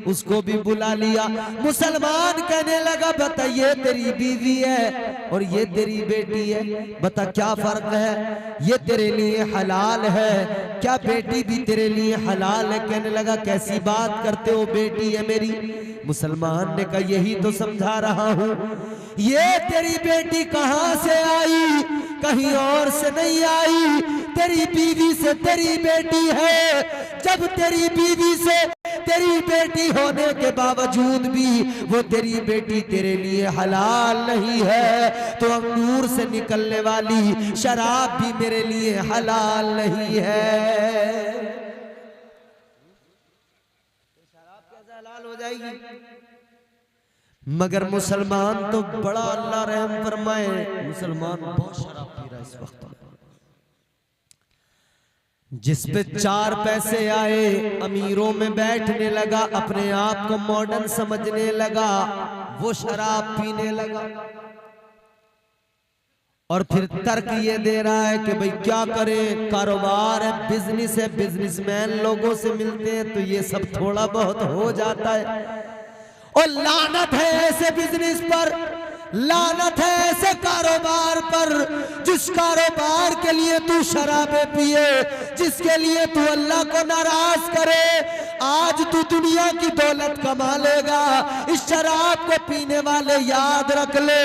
उसको भी बुला लिया। मुसलमान कहने लगा बता ये तेरी बीवी है और ये तेरी बेटी है, बता क्या फर्क है? ये तेरे लिए हलाल है, क्या बेटी भी तेरे लिए हलाल है? कहने लगा कैसी बात करते हो, बेटी है मेरी। मुसलमान ने कहा यही तो समझा रहा हूं। ये तेरी बेटी कहां से आई? कहीं और से नहीं आई, तेरी बीवी से तेरी बेटी है। जब तेरी बीवी से तेरी बेटी होने के बावजूद भी वो तेरी बेटी तेरे लिए हलाल नहीं है, तो अंगूर से निकलने वाली शराब भी मेरे लिए हलाल नहीं है। हो जाएगी। मगर मुसलमान तो बड़ा अल्लाह रहम फरमाए, मुसलमान बहुत शराब पी रहा है इस वक्त। जिस पे 4 पैसे आए अमीरों में बैठने लगा, अपने आप को मॉडर्न समझने लगा, वो शराब पीने लगा। और फिर तर्क ये दे रहा है कि भाई क्या करें, कारोबार है, बिजनेस है, बिजनेसमैन लोगों से मिलते हैं तो ये सब थोड़ा बहुत हो जाता है। और लानत है ऐसे बिजनेस पर, लानत है ऐसे कारोबार पर जिस कारोबार के लिए तू शराबे पिए, जिसके लिए तू अल्लाह को नाराज करे। आज तू दुनिया की दौलत कमा लेगा, इस शराब को पीने वाले याद रख ले,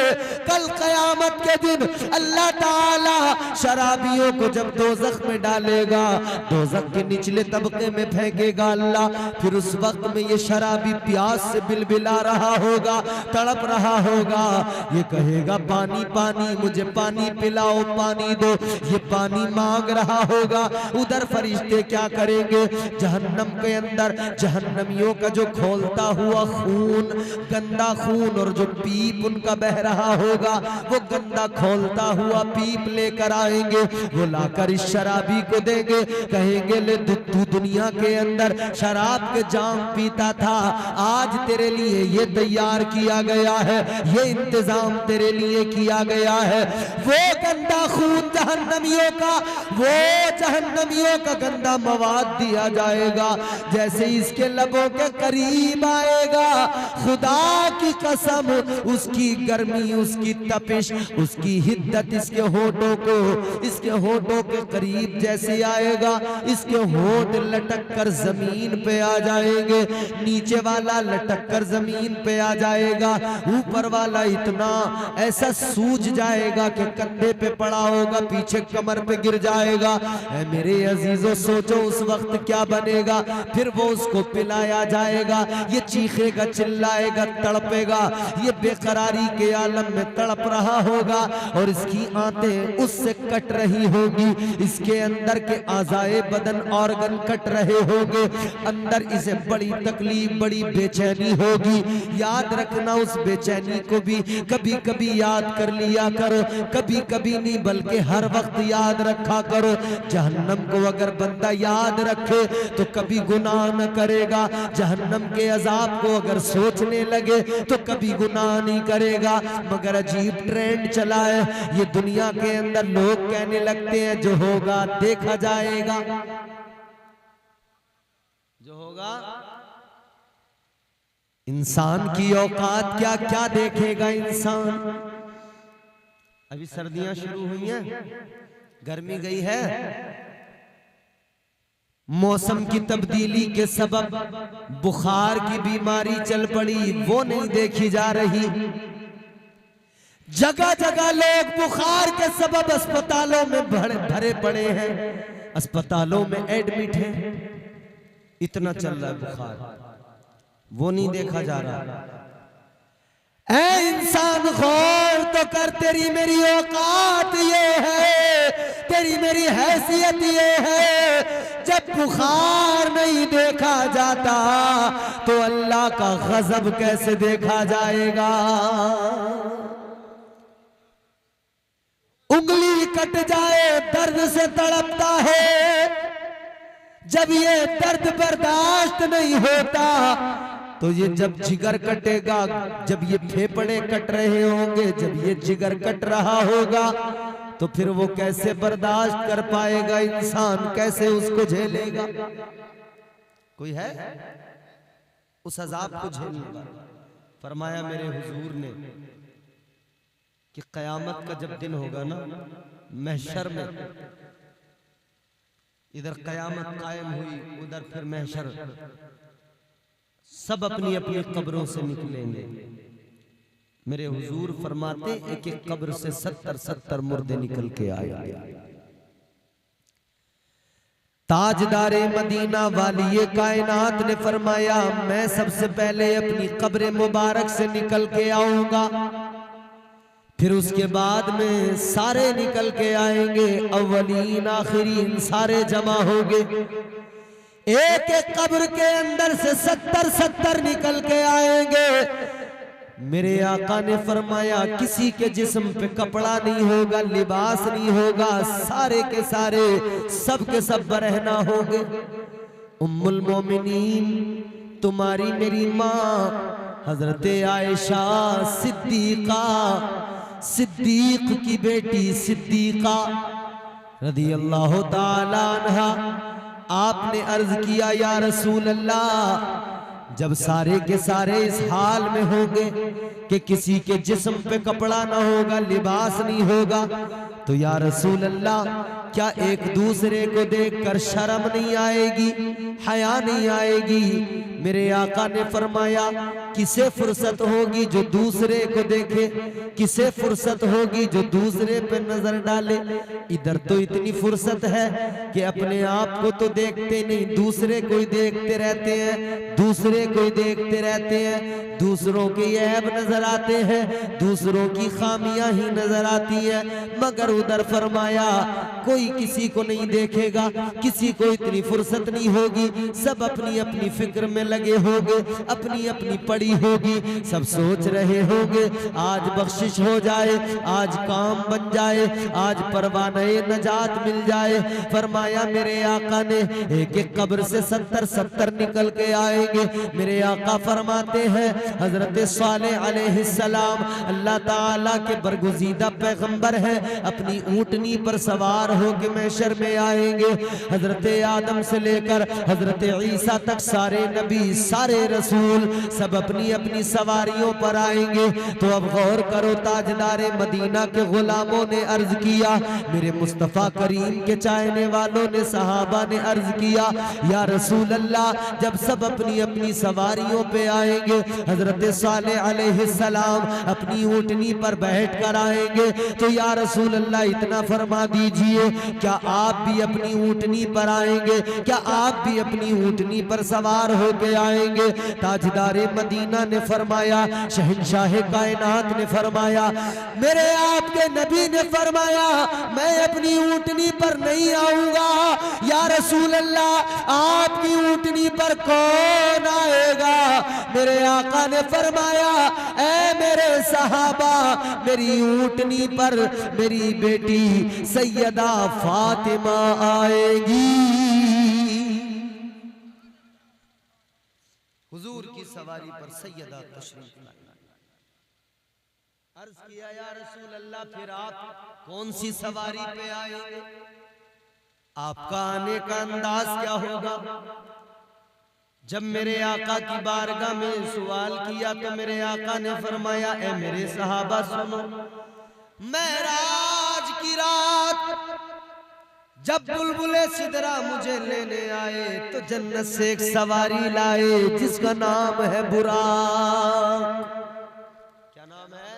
कल कयामत के दिन अल्लाह ताला शराबियों को जब दोज़ख में डालेगा, दोज़ख के निचले तबके में फेंकेगा अल्लाह। फिर उस वक्त में ये शराबी प्यास से बिलबिला रहा होगा, तड़प रहा होगा, ये कहेगा पानी पानी, मुझे पानी पिलाओ, पानी दो। ये पानी मांग रहा होगा। उधर फरिश्ते क्या करेंगे? जहन्नम के अंदर जहन्नमियों का जो खोलता हुआ खून, गंदा खून, और जो पीप उनका बह रहा होगा, वो गंदा खोलता हुआ पीप लेकर आएंगे। वो लाकर इस शराबी को देंगे, कहेंगे ले तू दुनिया के अंदर शराब के जाम पीता था, आज तेरे लिए ये तैयार किया गया है, ये इंतजाम तेरे लिए किया गया है। वो गंदा खून जहन्नमियों का, वो जहन्नमियों का गंदा मवाद दिया जाएगा। जैसे जैसे इसके लबों के करीब आएगा, खुदा की कसम उसकी गर्मी, उसकी तपिश, उसकी हिद्दत इसके होठों को, इसके होठों के करीब जैसे आएगा, इसके होठ लटक कर जमीन पे आ जाएंगे, नीचे वाला लटक कर जमीन पे आ जाएगा, ऊपर वाला इतना ऐसा सूज जाएगा कि कंधे पे पड़ा होगा, पीछे कमर पे गिर जाएगा। ऐ मेरे अजीजों, सोचो उस वक्त क्या बनेगा। फिर वो उसको पिलाया जाएगा, ये चीखेगा, चिल्लाएगा, तड़पेगा, ये बेकरारी के आलम में तड़प रहा होगा और इसकी आंतें उससे कट रही होगी, इसके अंदर के आज़ाए बदन ऑर्गन कट रहे होंगे, अंदर इसे बड़ी तकलीफ, बड़ी बेचैनी होगी। याद रखना, उस बेचैनी को भी कभी कभी याद कर लिया करो, कभी कभी नहीं बल्कि हर वक्त याद रखा करो। जहन्नम को अगर बंदा याद रखे तो कभी गुनाह न करेगा, जहन्नम के अजाब को अगर सोचने लगे तो कभी गुनाह नहीं करेगा। मगर अजीब ट्रेंड चला है ये दुनिया के अंदर, लोग कहने लगते हैं जो होगा देखा जाएगा, जो होगा। इंसान की औकात क्या क्या देखेगा इंसान। अभी सर्दियां शुरू हुई हैं, गर्मी गई है, मौसम की तब्दीली के सबब बुखार की बीमारी चल पड़ी, वो नहीं देखी जा रही। जगह जगह लोग बुखार के सबब अस्पतालों में भरे पड़े हैं, अस्पतालों में एडमिट हैं, इतना चल रहा है बुखार, वो नहीं देखा जा रहा। ऐ इंसान गौर तो कर, तेरी मेरी औकात ये है, तेरी मेरी हैसियत ये है। जब बुखार नहीं देखा जाता तो अल्लाह का गजब कैसे देखा जाएगा। उंगली कट जाए दर्द से तड़पता है, जब ये दर्द बर्दाश्त नहीं होता तो ये जब जिगर कटेगा, जब ये फेफड़े कट रहे होंगे, जब ये जिगर कट रहा होगा तो फिर वो कैसे बर्दाश्त कर पाएगा इंसान, कैसे उसको झेलेगा। कोई है उस अजाब को झेलने। फरमाया मेरे हुजूर ने कि कयामत का जब दिन होगा ना, महशर में, इधर कयामत कायम हुई, उधर फिर महशर, सब अपनी अपनी कब्रों से निकलेंगे। मेरे हुजूर फरमाते एक एक कब्र से 70-70 मुर्दे निकल के आएंगे। ताजदारे मदीना वाली कायनात ने फरमाया मैं सबसे पहले अपनी कब्र मुबारक से निकल के आऊंगा, फिर उसके बाद में सारे निकल के आएंगे, अव्वलीन आखिरीन सारे जमा होंगे। एक एक कब्र के अंदर से 70-70 निकल के आएंगे। मेरे आका ने फरमाया किसी के जिस्म पे कपड़ा नहीं होगा, लिबास नहीं होगा, सारे के सारे सब के सब बरहना होंगे। उम्मुल मोमिनीन तुम्हारी मेरी माँ हजरत आयशा सिद्दीका, सिद्दीक की बेटी सिद्दीका रदी अल्लाह ताला अन्हा, आपने अर्ज किया या रसूल अल्लाह, जब सारे के सारे इस हाल में होंगे कि किसी के जिस्म पे कपड़ा ना होगा, लिबास नहीं होगा, तो या रसूल अल्लाह क्या एक दूसरे को देखकर शर्म नहीं आएगी, हया नहीं आएगी? मेरे आका ने फरमाया किसे फुर्सत होगी जो दूसरे को देखे, किसे फुर्सत होगी जो दूसरे पे नजर डाले। इधर तो इतनी फुर्सत है कि अपने आप को तो देखते नहीं, दूसरे को ही देखते रहते हैं, दूसरे को ही देखते रहते हैं, दूसरों के ऐब नजर आते हैं, दूसरों की खामियां ही नजर आती है। मगर उधर फरमाया कोई किसी को नहीं देखेगा, किसी को इतनी फुर्सत नहीं होगी, सब अपनी अपनी फिक्र में लगे होंगे, अपनी अपनी पड़ी होगी, सब सोच रहे होंगे आज बख्शिश हो जाए, आज काम बन जाए, आज परवाने नजात मिल जाए। फरमाया मेरे आका ने एक एक कब्र से 70-70 निकल के आएंगे। मेरे आका फरमाते हैं हजरत सालेह अलैहिस्सलाम अल्लाह ताला के बरगुजीदा पैगंबर है, अपनी ऊँटनी पर सवार होकर महशर में आएंगे। हजरत आदम से लेकर हजरत ईसा तक सारे नबी सारे रसूल सब अपनी अपनी सवारियों पर आएंगे। तो अब गौर करो, ताजदारे मदीना के गुलामों ने अर्ज किया, मेरे मुस्तफ़ा करीम के चाहने वालों ने, सहाबा ने अर्ज किया, या रसूल अल्लाह, जब सब अपनी अपनी सवारियों पे आएंगे, हजरत सालेह अलैहिस्सलाम अपनी ऊँटनी पर बैठ कर आएंगे, तो या रसूल अल्लाह इतना फरमा दीजिए, क्या आप भी अपनी ऊँटनी पर आएंगे? क्या आप भी अपनी ऊँटनी पर सवार होके आएंगे? ताजदारे मदीना ने फरमाया, शहंशाह कायनात ने फरमाया, मेरे आपके नबी ने फरमाया, मैं अपनी ऊँटनी पर नहीं आऊंगा। या रसूल अल्लाह, आपकी ऊँटनी पर कौन आएगा? मेरे आका ने फरमाया, ऐ मेरे सहाबा, मेरी ऊँटनी पर मेरी बेटी सैयदा फातिमा आएगी। हुजूर की सवारी पर सैयदा तशरीफ लाई। अर्ज किया, या रसूल अल्लाह, फिर आप कौन सी सवारी पे आएंगे? आपका आने का अंदाज क्या होगा? जब मेरे आका की बारगाह में सवाल किया तो मेरे आका ने फरमाया, ए मेरे सहाबा सुनो, मेराज की रात जब बुलबुले सिदरा मुझे लेने आए तो जन्नत से एक सवारी लाए जिसका नाम है बुराक। क्या नाम है?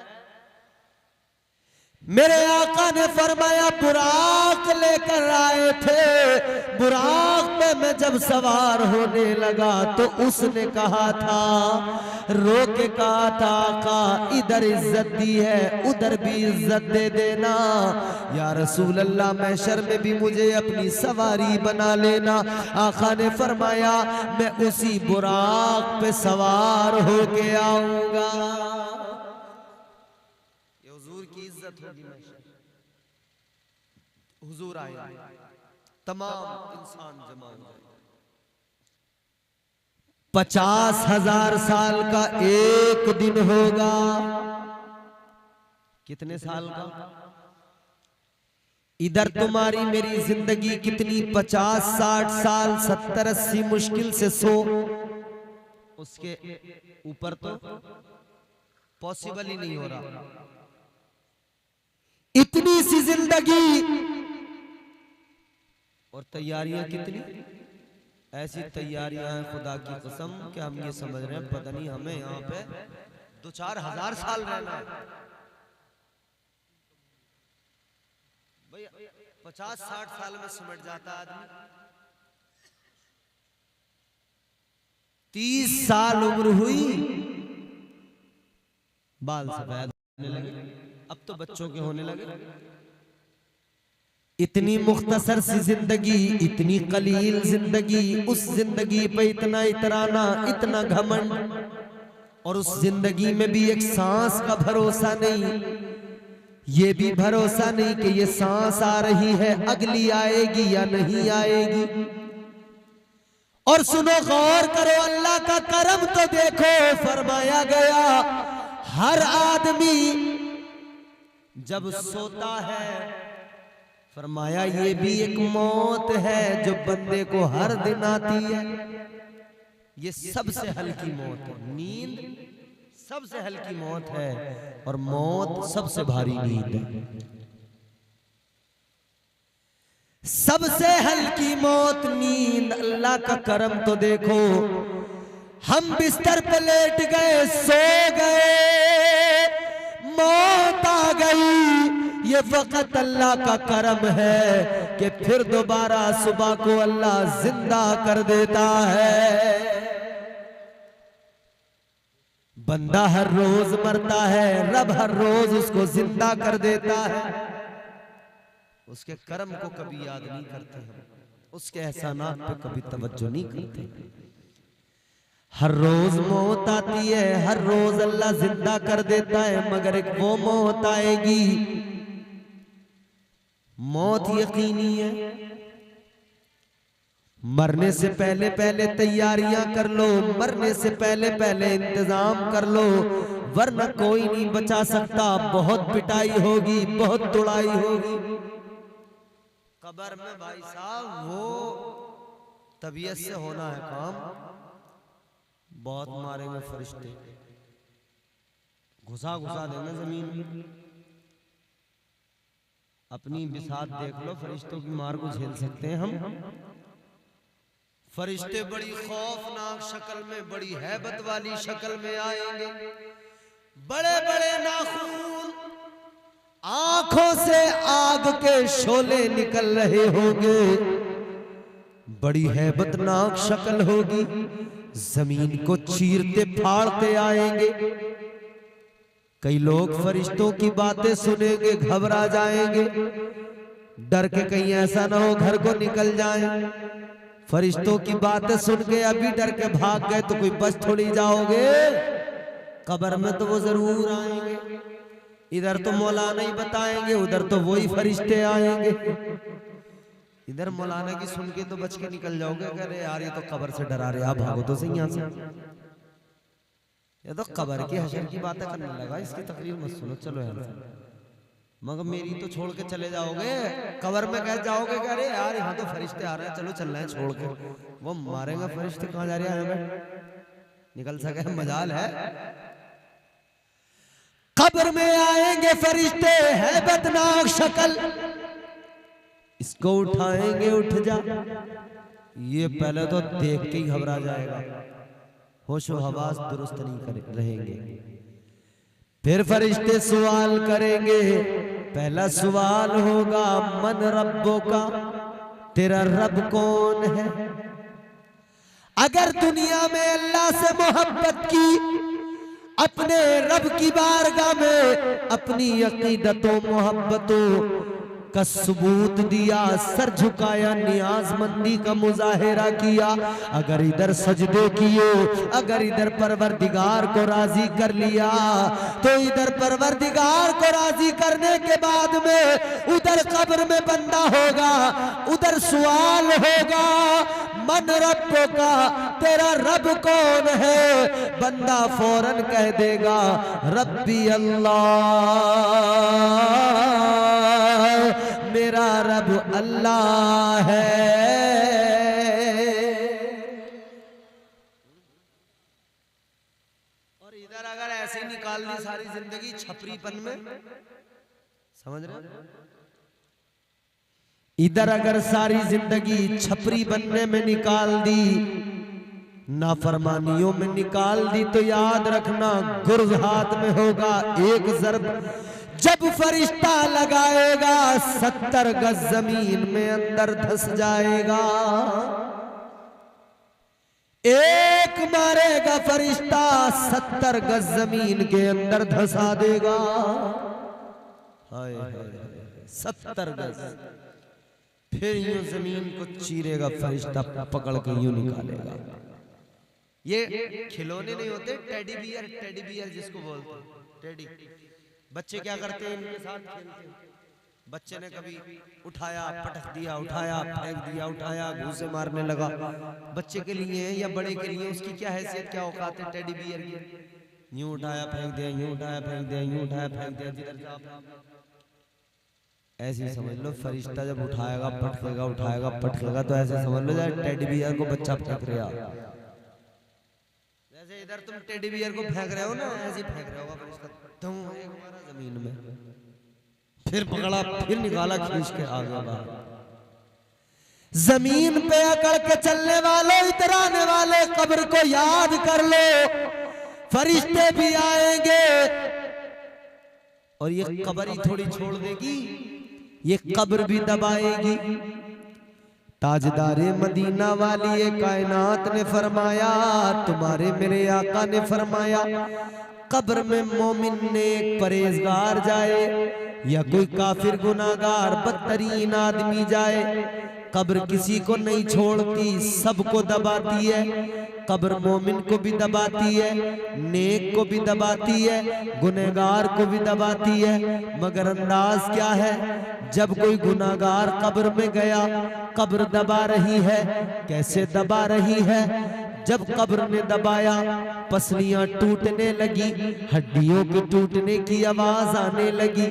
मेरे आका ने फरमाया, बुराक लेकर आए थे। बुराक पे मैं जब सवार होने लगा तो उसने कहा था, रो के कहा था, आका इधर इज्जत दी है, उधर भी इज्जत दे देना। या रसूल अल्लाह, महशर में भी मुझे अपनी सवारी बना लेना। आका ने फरमाया, मैं उसी बुराक पे सवार होके आऊंगा। होगी महशर, हुजूर आए, तमाम इंसान जमा हो जाए। 50,000 साल का एक दिन होगा। कितने साल का? इधर तुम्हारी मेरी जिंदगी कितनी, 50, 60 साल, 70, 80 मुश्किल से 100, उसके ऊपर तो पॉसिबल ही नहीं हो रहा। इतनी सी जिंदगी और तैयारियां कितनी, ऐसी तैयारियां हैं खुदा की कसम कि हम ये समझ रहे हैं पता नहीं हमें यहाँ पे 2-4 हजार साल रहना है। भाई 50-60 साल में सिमट जाता आदमी। 30 साल उम्र हुई, बाल सफेद होने लगे, अब तो बच्चों के होने लगे। इतनी मुख्तसर सी जिंदगी, इतनी कलील जिंदगी, उस जिंदगी पे इतना इतराना, इतना घमंड, और उस जिंदगी में भी एक सांस का भरोसा नहीं। ये भी भरोसा नहीं कि ये सांस आ रही है, अगली आएगी या नहीं आएगी। और सुनो, गौर करो, अल्लाह का करम तो देखो। फरमाया गया, हर आदमी जब सोता है, फरमाया ये भी एक मौत है जो बंदे को हर दिन आती है। ये सबसे हल्की मौत है, नींद सबसे हल्की मौत है, और मौत सबसे भारी नींद है। सबसे हल्की मौत नींद। अल्लाह का करम तो देखो, हम बिस्तर पे लेट गए, सो गए, मौत आ गई। ये फकत अल्लाह का करम है कि फिर दोबारा सुबह को अल्लाह जिंदा कर देता है। बंदा हर रोज मरता है, रब हर रोज उसको जिंदा कर देता है। उसके कर्म को कभी याद नहीं करते हम, उसके एहसानात पे कभी तवज्जो नहीं करते। हर रोज मौत आती है, हर रोज अल्लाह जिंदा कर देता है, मगर एक वो मौत आएगी, मौत यकीनी है। मरने से पहले पहले तैयारियां कर लो, मरने से पहले पहले इंतजाम कर लो, वरना कोई नहीं बचा सकता। बहुत पिटाई होगी, बहुत तुड़ाई होगी। कब्र में भाई साहब वो तबीयत से होना है काम। बहुत मारेंगे फरिश्ते, घुसा घुसा देंगे जमीन में। अपनी बिसात देख लो, फरिश्तों की मार को झेल सकते हैं हम। फरिश्ते बड़ी खौफनाक शक्ल में, बड़ी हैबत वाली शक्ल में आएंगे। बड़े बड़े नाखून, आंखों से आग के शोले निकल रहे होंगे। बड़ी हैबतनाक शक्ल होगी, जमीन को चीरते फाड़ते आएंगे। कई लोग फरिश्तों की बातें सुनेंगे, घबरा जाएंगे, डर के कहीं ऐसा ना हो घर को निकल जाएं। फरिश्तों की बातें सुन के अभी डर के भाग गए तो कोई बच थोड़ी जाओगे। कब्र में तो वो जरूर आएंगे। इधर तो मौलाना ही बताएंगे, उधर तो वही फरिश्ते आएंगे। इधर मौलाना की सुन के तो बच के निकल जाओगे, अरे यार ये तो कब्र से डरा रहे, आप भागो तो सही यहाँ से। ये तो कब्र की हशर की बातें करने लगा, इसकी तकरीर मत सुनो, चलो यहाँ से। मगर मेरी तो छोड़ के चले जाओगे, कब्र में कह जाओगे कि अरे यार यहाँ तो फरिश्ते आ रहे हैं, चलो चल रहे हैं छोड़ के। वो मारेगा फरिश्ते, कहाँ जा रहे हैं, निकल सके मजाल है। कब्र में आएंगे फरिश्ते, हैबतनाक शक्ल, इसको उठाएंगे, उठ जा। ये पहले तो देख के ही घबरा जाएगा, होशो हवास दुरुस्त नहीं रहेंगे। फिर फरिश्ते सवाल करेंगे। पहला सवाल होगा मन रब्बो का, तेरा रब कौन है। अगर दुनिया में अल्लाह से मोहब्बत की, अपने रब की बारगाह में अपनी अकीदतों मोहब्बतों का सबूत दिया, सर झुकाया, नियाजमंदी का मुजाहिरा किया, अगर इधर सजदे किए, अगर इधर परवरदिगार को राजी कर लिया, तो इधर परवरदिगार को राजी करने के बाद में उधर कब्र में बंदा होगा, उधर सवाल होगा मन रब का, तेरा रब कौन है। बंदा फौरन कह देगा रब्बी अल्लाह, मेरा रब अल्लाह है। और इधर अगर ऐसे ही निकाल दी सारी जिंदगी छपरीपन में, समझ रहे, इधर अगर सारी जिंदगी छपरी बनने में निकाल दी, नाफरमानियों में निकाल दी, तो याद रखना गुर्ज हाथ में होगा। एक ज़र्ब जब फरिश्ता लगाएगा 70 गज जमीन में अंदर धस जाएगा। एक मारेगा फरिश्ता 70 गज जमीन के अंदर धसा देगा। हाय हाय 70 गज। फिर यूं जमीन को चीरेगा फरिश्ता, पकड़ के यूं निकालेगा। ये खिलौने नहीं होते, टेडी बियर, टेडी बियर जिसको बोलते हैं, टेडी। बच्चे क्या करते हैं, इनके साथ खेलते हैं। बच्चे ने कभी उठाया पटक दिया, उठाया फेंक दिया, उठाया घूंसे मारने लगा। बच्चे के लिए या बड़े के लिए उसकी क्या हैसियत, क्या औकात है टेडी बियर की। यूं उठाया फेंक दिया, यूं उठाया फेंक दिया, यूं उठाया फेंक दिया, जिधर जाओ ऐसे समझ लो। फरिश्ता जब उठाएगा पटकेगा, उठाएगा पटकेगा, तो ऐसे समझ लो जैसे टेडी बियर को बच्चा फेंक रहा। जैसे इधर तुम टेडी बियर को फेंक रहे हो ना, ऐसे फेंक रहे होगा फरिश्ता, जमीन में। फिर पकड़ा, फिर निकाला खींच के आगे बाहर। जमीन पे अकड़ के चलने वालों, इधर आने वाले, कब्र को याद कर लो। फरिश्ते भी आएंगे और ये कब्र ही थोड़ी छोड़ देगी, ये कब्र भी दबाएगी। ताजदारे मदीना वाली ये कायनात ने फरमाया, तुम्हारे मेरे आका ने फरमाया, कब्र में मोमिन नेक परहेजगार जाए या कोई काफिर गुनाहगार बदतरीन आदमी जाए, कब्र किसी को नहीं छोड़ती, सबको दबाती है। कब्र मोमिन को भी दबाती है, नेक को भी दबाती है, गुनहगार को भी दबाती है। मगर अंदाज क्या है, जब कोई गुनाहगार कब्र में गया, कब्र दबा रही है। कैसे दबा रही है? जब कब्र ने दबाया पसलियां टूटने लगी, हड्डियों के टूटने की आवाज आने लगी।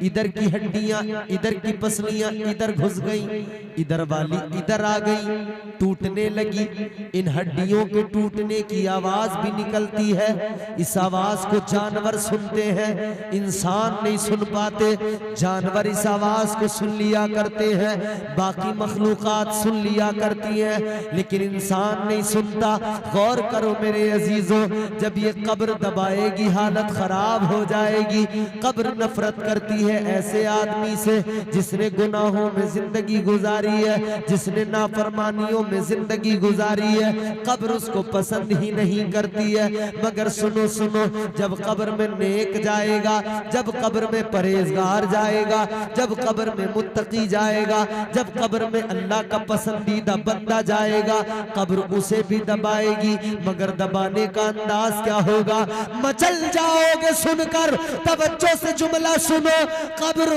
इधर की हड्डियां, इधर की पसलियां इधर घुस गई, इधर वाली इधर आ गई, टूटने लगी। इन हड्डियों के टूटने की आवाज भी निकलती है। इस आवाज को जानवर सुनते हैं, इंसान नहीं सुन पाते। जानवर इस आवाज को सुन लिया करते हैं, बाकी मखलूकात सुन लिया करती हैं, लेकिन इंसान नहीं सुनता। गौर करो मेरे अजीजों, जब ये कब्र दबाएगी हालत खराब हो जाएगी। कब्र नफरत करती है ऐसे आदमी से जिसने गुनाहों में जिंदगी गुजारी है, जिसने नाफरमानियों में जिंदगी गुजारी है। कब्र उसको पसंद ही नहीं करती है। मगर सुनो सुनो, जब कब्र में नेक जाएगा, जब कब्र में परहेजगार जाएगा, जब कब्र में मुत्तकी जाएगा, जब कब्र में अल्लाह का पसंदीदा बंदा जाएगा, कब्र उसे भी दबाएगी। मगर दबाने का अंदाज क्या होगा? मचल जाओगे सुनकर। तवज्जो से जुमला सुनो, कब्र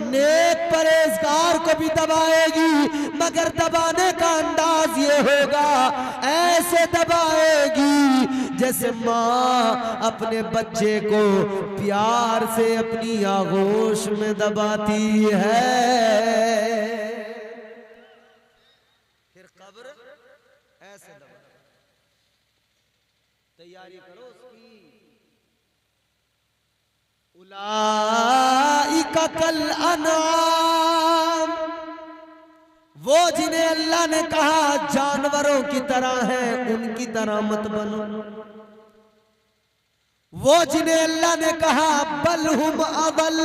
नेक परहेजगार को भी दबाएगी, मगर दबाने का अंदाज ये होगा, ऐसे दबाएगी जैसे माँ अपने बच्चे को प्यार से अपनी आगोश में दबाती है। फिर कब्र ऐसे दबा, तैयारी करो उसकी। उलाइका कल अनाम, वो जिन्हें अल्लाह ने कहा जानवरों की तरह है, उनकी तरह मत बनो। वो जिन्हें अल्लाह ने कहा बलहुम अदल,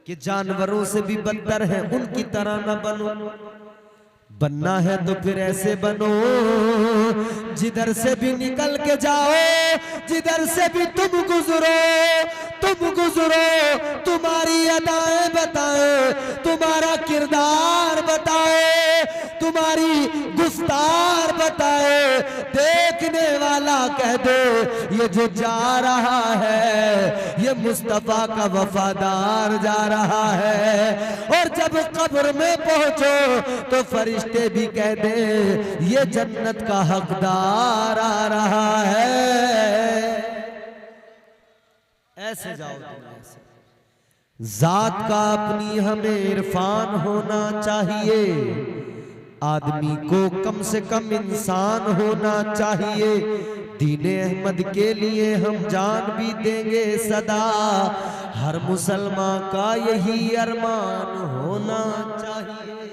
कि जानवरों से भी बदतर है, उनकी तरह न बनो। बनना है तो फिर ऐसे बनो जिधर से भी निकल के जाओ, जिधर से भी तुम गुजरो, तुम्हारी अदाएं बताए, तुम्हारा किरदार बताए, तुम्हारी गुफ्तार बताए। देखने वाला कह दे ये जो जा रहा है ये मुस्तफा का वफादार जा रहा है। और जब कब्र में पहुंचो तो फरिश्ते भी कह दे ये जन्नत का हकदार आ रहा है। ऐसे जाओ तुम, ऐसे। जात का अपनी हमें इरफान होना चाहिए, आदमी को कम से कम इंसान होना चाहिए। दीने अहमद के लिए हम जान भी देंगे सदा, हर मुसलमान का यही अरमान होना चाहिए।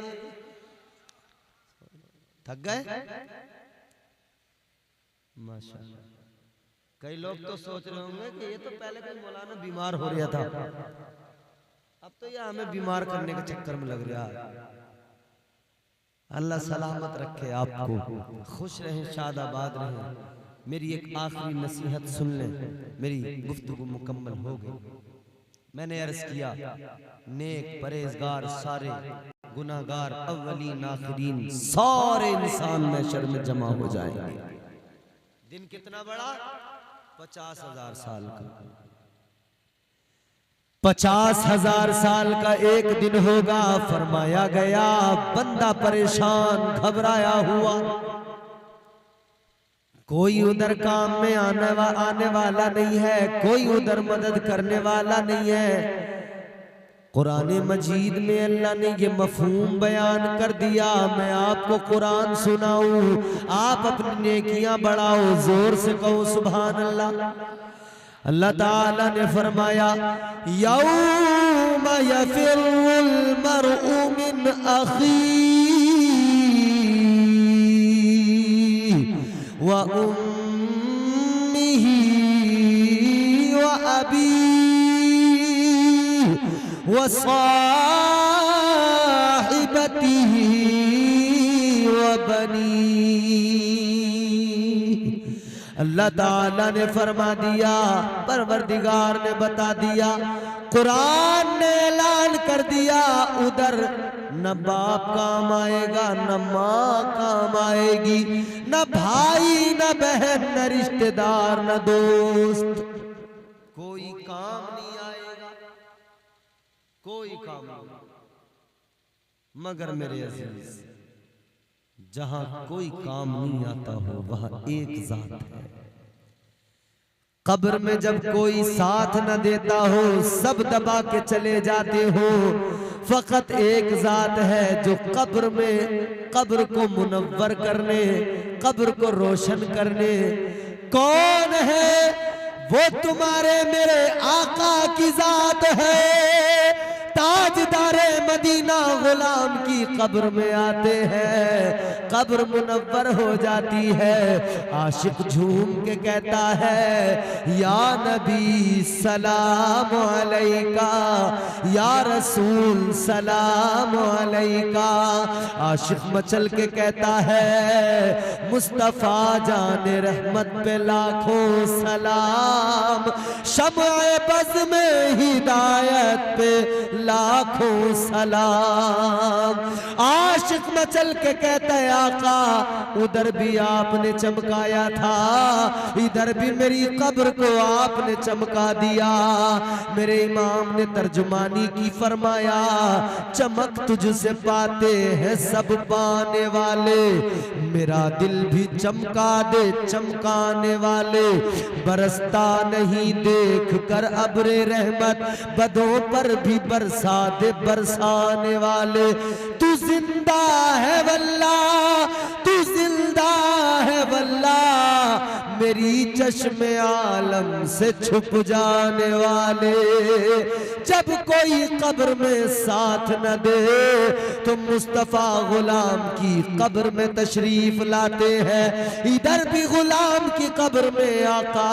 थक गए? माशाअल्लाह। कई लोग तो सोच रहे होंगे कि ये तो पहले कोई मौलाना बीमार हो रहा था, अब तो ये हमें बीमार करने के चक्कर में लग रहा है। अल्लाह सलामत रखे आपको, खुश रहें, शादाबाद रहें। मेरी एक आखिरी नसीहत सुन लें, मेरी गुफ्तगू मुकम्मल हो गई। मैंने अर्ज किया नेक परहेजगार सारे गुनाहगार अव्वलीन आखिरीन सारे इंसान महशर में जमा हो जाएंगे। दिन कितना बड़ा? 50,000 साल का। 50,000 साल का एक दिन होगा। फरमाया गया बंदा परेशान घबराया हुआ, कोई उधर काम में आने वाला नहीं है, कोई उधर मदद करने वाला नहीं है। कुरान मजीद में अल्लाह ने ये मफहूम बयान कर दिया। मैं आपको कुरान सुनाऊं, आप अपनी नेकियां बढ़ाओ, जोर से कहो सुभान अल्लाह। अल्लाह ताला ने फरमाया यौम यफिरुल मरउ मिन अखी व उम्मिही व अबी व साहिबतिही व बनी। अल्लाह ताला ने फरमा दिया, परवरदिगार ने बता दिया, कुरान ने ऐलान कर दिया, उधर न बाप काम आएगा, न माँ काम आएगी, न भाई, न बहन, न रिश्तेदार, न दोस्त, कोई काम नहीं आएगा, कोई काम नहीं। मगर मेरे अजीज जहां कोई काम नहीं आता हो वहां एक जात है। कब्र में जब कोई साथ न देता हो, सब दबा के चले जाते हो, फकत एक जात है जो कब्र में कब्र को मुनव्वर करने, कब्र को रोशन करने। कौन है वो? तुम्हारे मेरे आका की जात है। ताजदारे मदीना गुलाम की कब्र में आते हैं, कब्र मुनव्वर हो जाती है। आशिक झूम के कहता है या नबी सलाम अलैका, या रसूल सलाम अलैका। आशिक मचल के कहता है मुस्तफा जाने रहमत पे लाखों सलाम, शम्अ बज़ में हिदायत पे लाखों सलाम। आशिक मचल के कहता है आका उधर भी आपने चमकाया था, इधर भी मेरी कब्र को आपने चमका दिया। मेरे इमाम ने तर्जुमानी की फरमाया चमक तुझसे पाते हैं सब पाने वाले, मेरा दिल भी चमका दे चमकाने वाले। बरसता नहीं देख कर अब्रे रहमत, बदों पर भी बरसा दे बरसाने वाले। तू जिंदा है वल्लाह, तू जिंदा है वल्लाह, मेरी चश्मे आलम से छुप जाने वाले। जब कोई कब्र में साथ न दे तो मुस्तफा गुलाम की कब्र में तशरीफ लाते हैं। इधर भी गुलाम की कब्र में आका,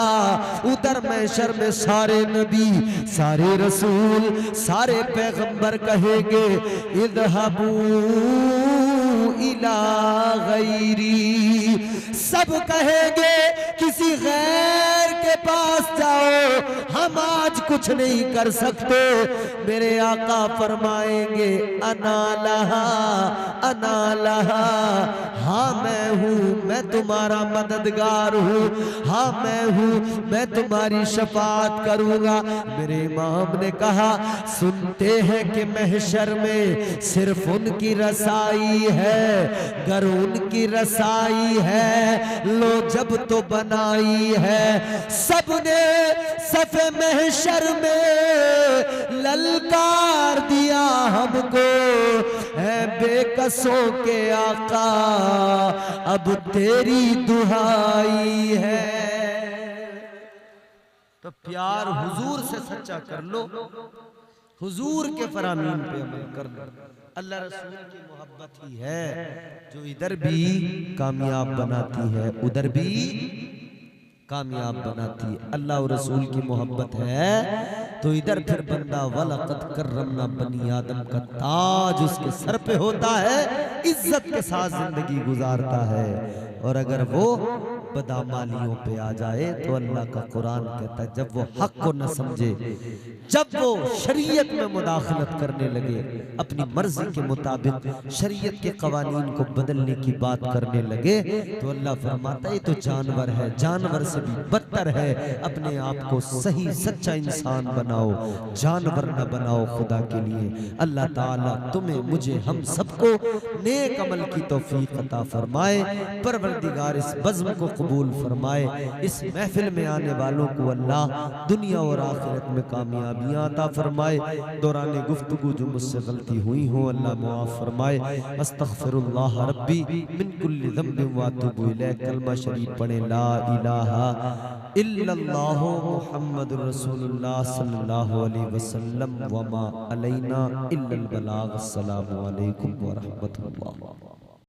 उधर महशर में सारे नबी, सारे रसूल, सारे पैगंबर कहेंगे इज़हबू इला गैरी। सब कहेंगे किसी गैर के पास जाओ, हम आज कुछ नहीं कर सकते। मेरे आका फरमाएंगे अना लहा, अना लहा। हाँ मैं हूँ, मैं तुम्हारा मददगार हूँ, हाँ मैं हूँ, मैं तुम्हारी शफाअत करूँगा। मेरे इमाम ने कहा सुनते हैं कि महशर में सिर्फ उनकी रसाई है, गर उनकी रसाई है लो जब तो बनाई है। सबने सफ़े महशर में ललकार दिया हमको, है बेकसों के आका अब तेरी दुहाई है। तो प्यार हुजूर से सच्चा कर लो, हुजूर के फरामीन पे अमल कर लो। अल्लाह रसूल की मोहब्बत ही है जो इधर भी कामयाब बनाती है, उधर भी कामयाब बनाती है। अल्लाह और रसूल की मोहब्बत है तो इधर फिर बंदा वलक़द कर्रमना बनी आदम का ताज उसके सर पे होता है, इज्जत के साथ जिंदगी गुजारता है। और अगर वो बदामालियों पे आ जाए तो अल्लाह का कुरान कहता है जब वो हक को न समझे, जब वो शरीयत में मुदाखलत करने लगे, अपनी मर्जी के मुताबिक शरीयत के कवानीन को बदलने की बात करने लगे, तो अल्लाह फरमाता है तो जानवर है, जानवर से भी बदतर है। अपने आप को सही सच्चा इंसान बनाओ, जानवर न बनाओ खुदा के लिए। अल्लाह ताला तुम्हें, मुझे, हम सबको नेक अमल की तौफीक अता फरमाए। परवरदिगार इस बज़्म को कबूल फरमाए। इस महफिल में आने वालों को अल्लाह दुनिया और आखिरत में कामयाबियां अता फरमाए। दौरान गुफ्तगू जो मुझसे गलती हुई हो अल्लाह मुआफ़ फरमाए। अस्तग़फिरुल्लाह रब्बी मिन कुल्लि ज़ंबिन व अतूबु इलैह। कलमा शरीफ पढ़े ला इलाहा इल्लल्लाहु मुहम्मदुर रसूलुल्लाह सल्लल्लाहु अलैहि वसल्लम व मा अलैना इल्लल बलाग। अस्सलामु अलैकुम व रहमतुल्लाह।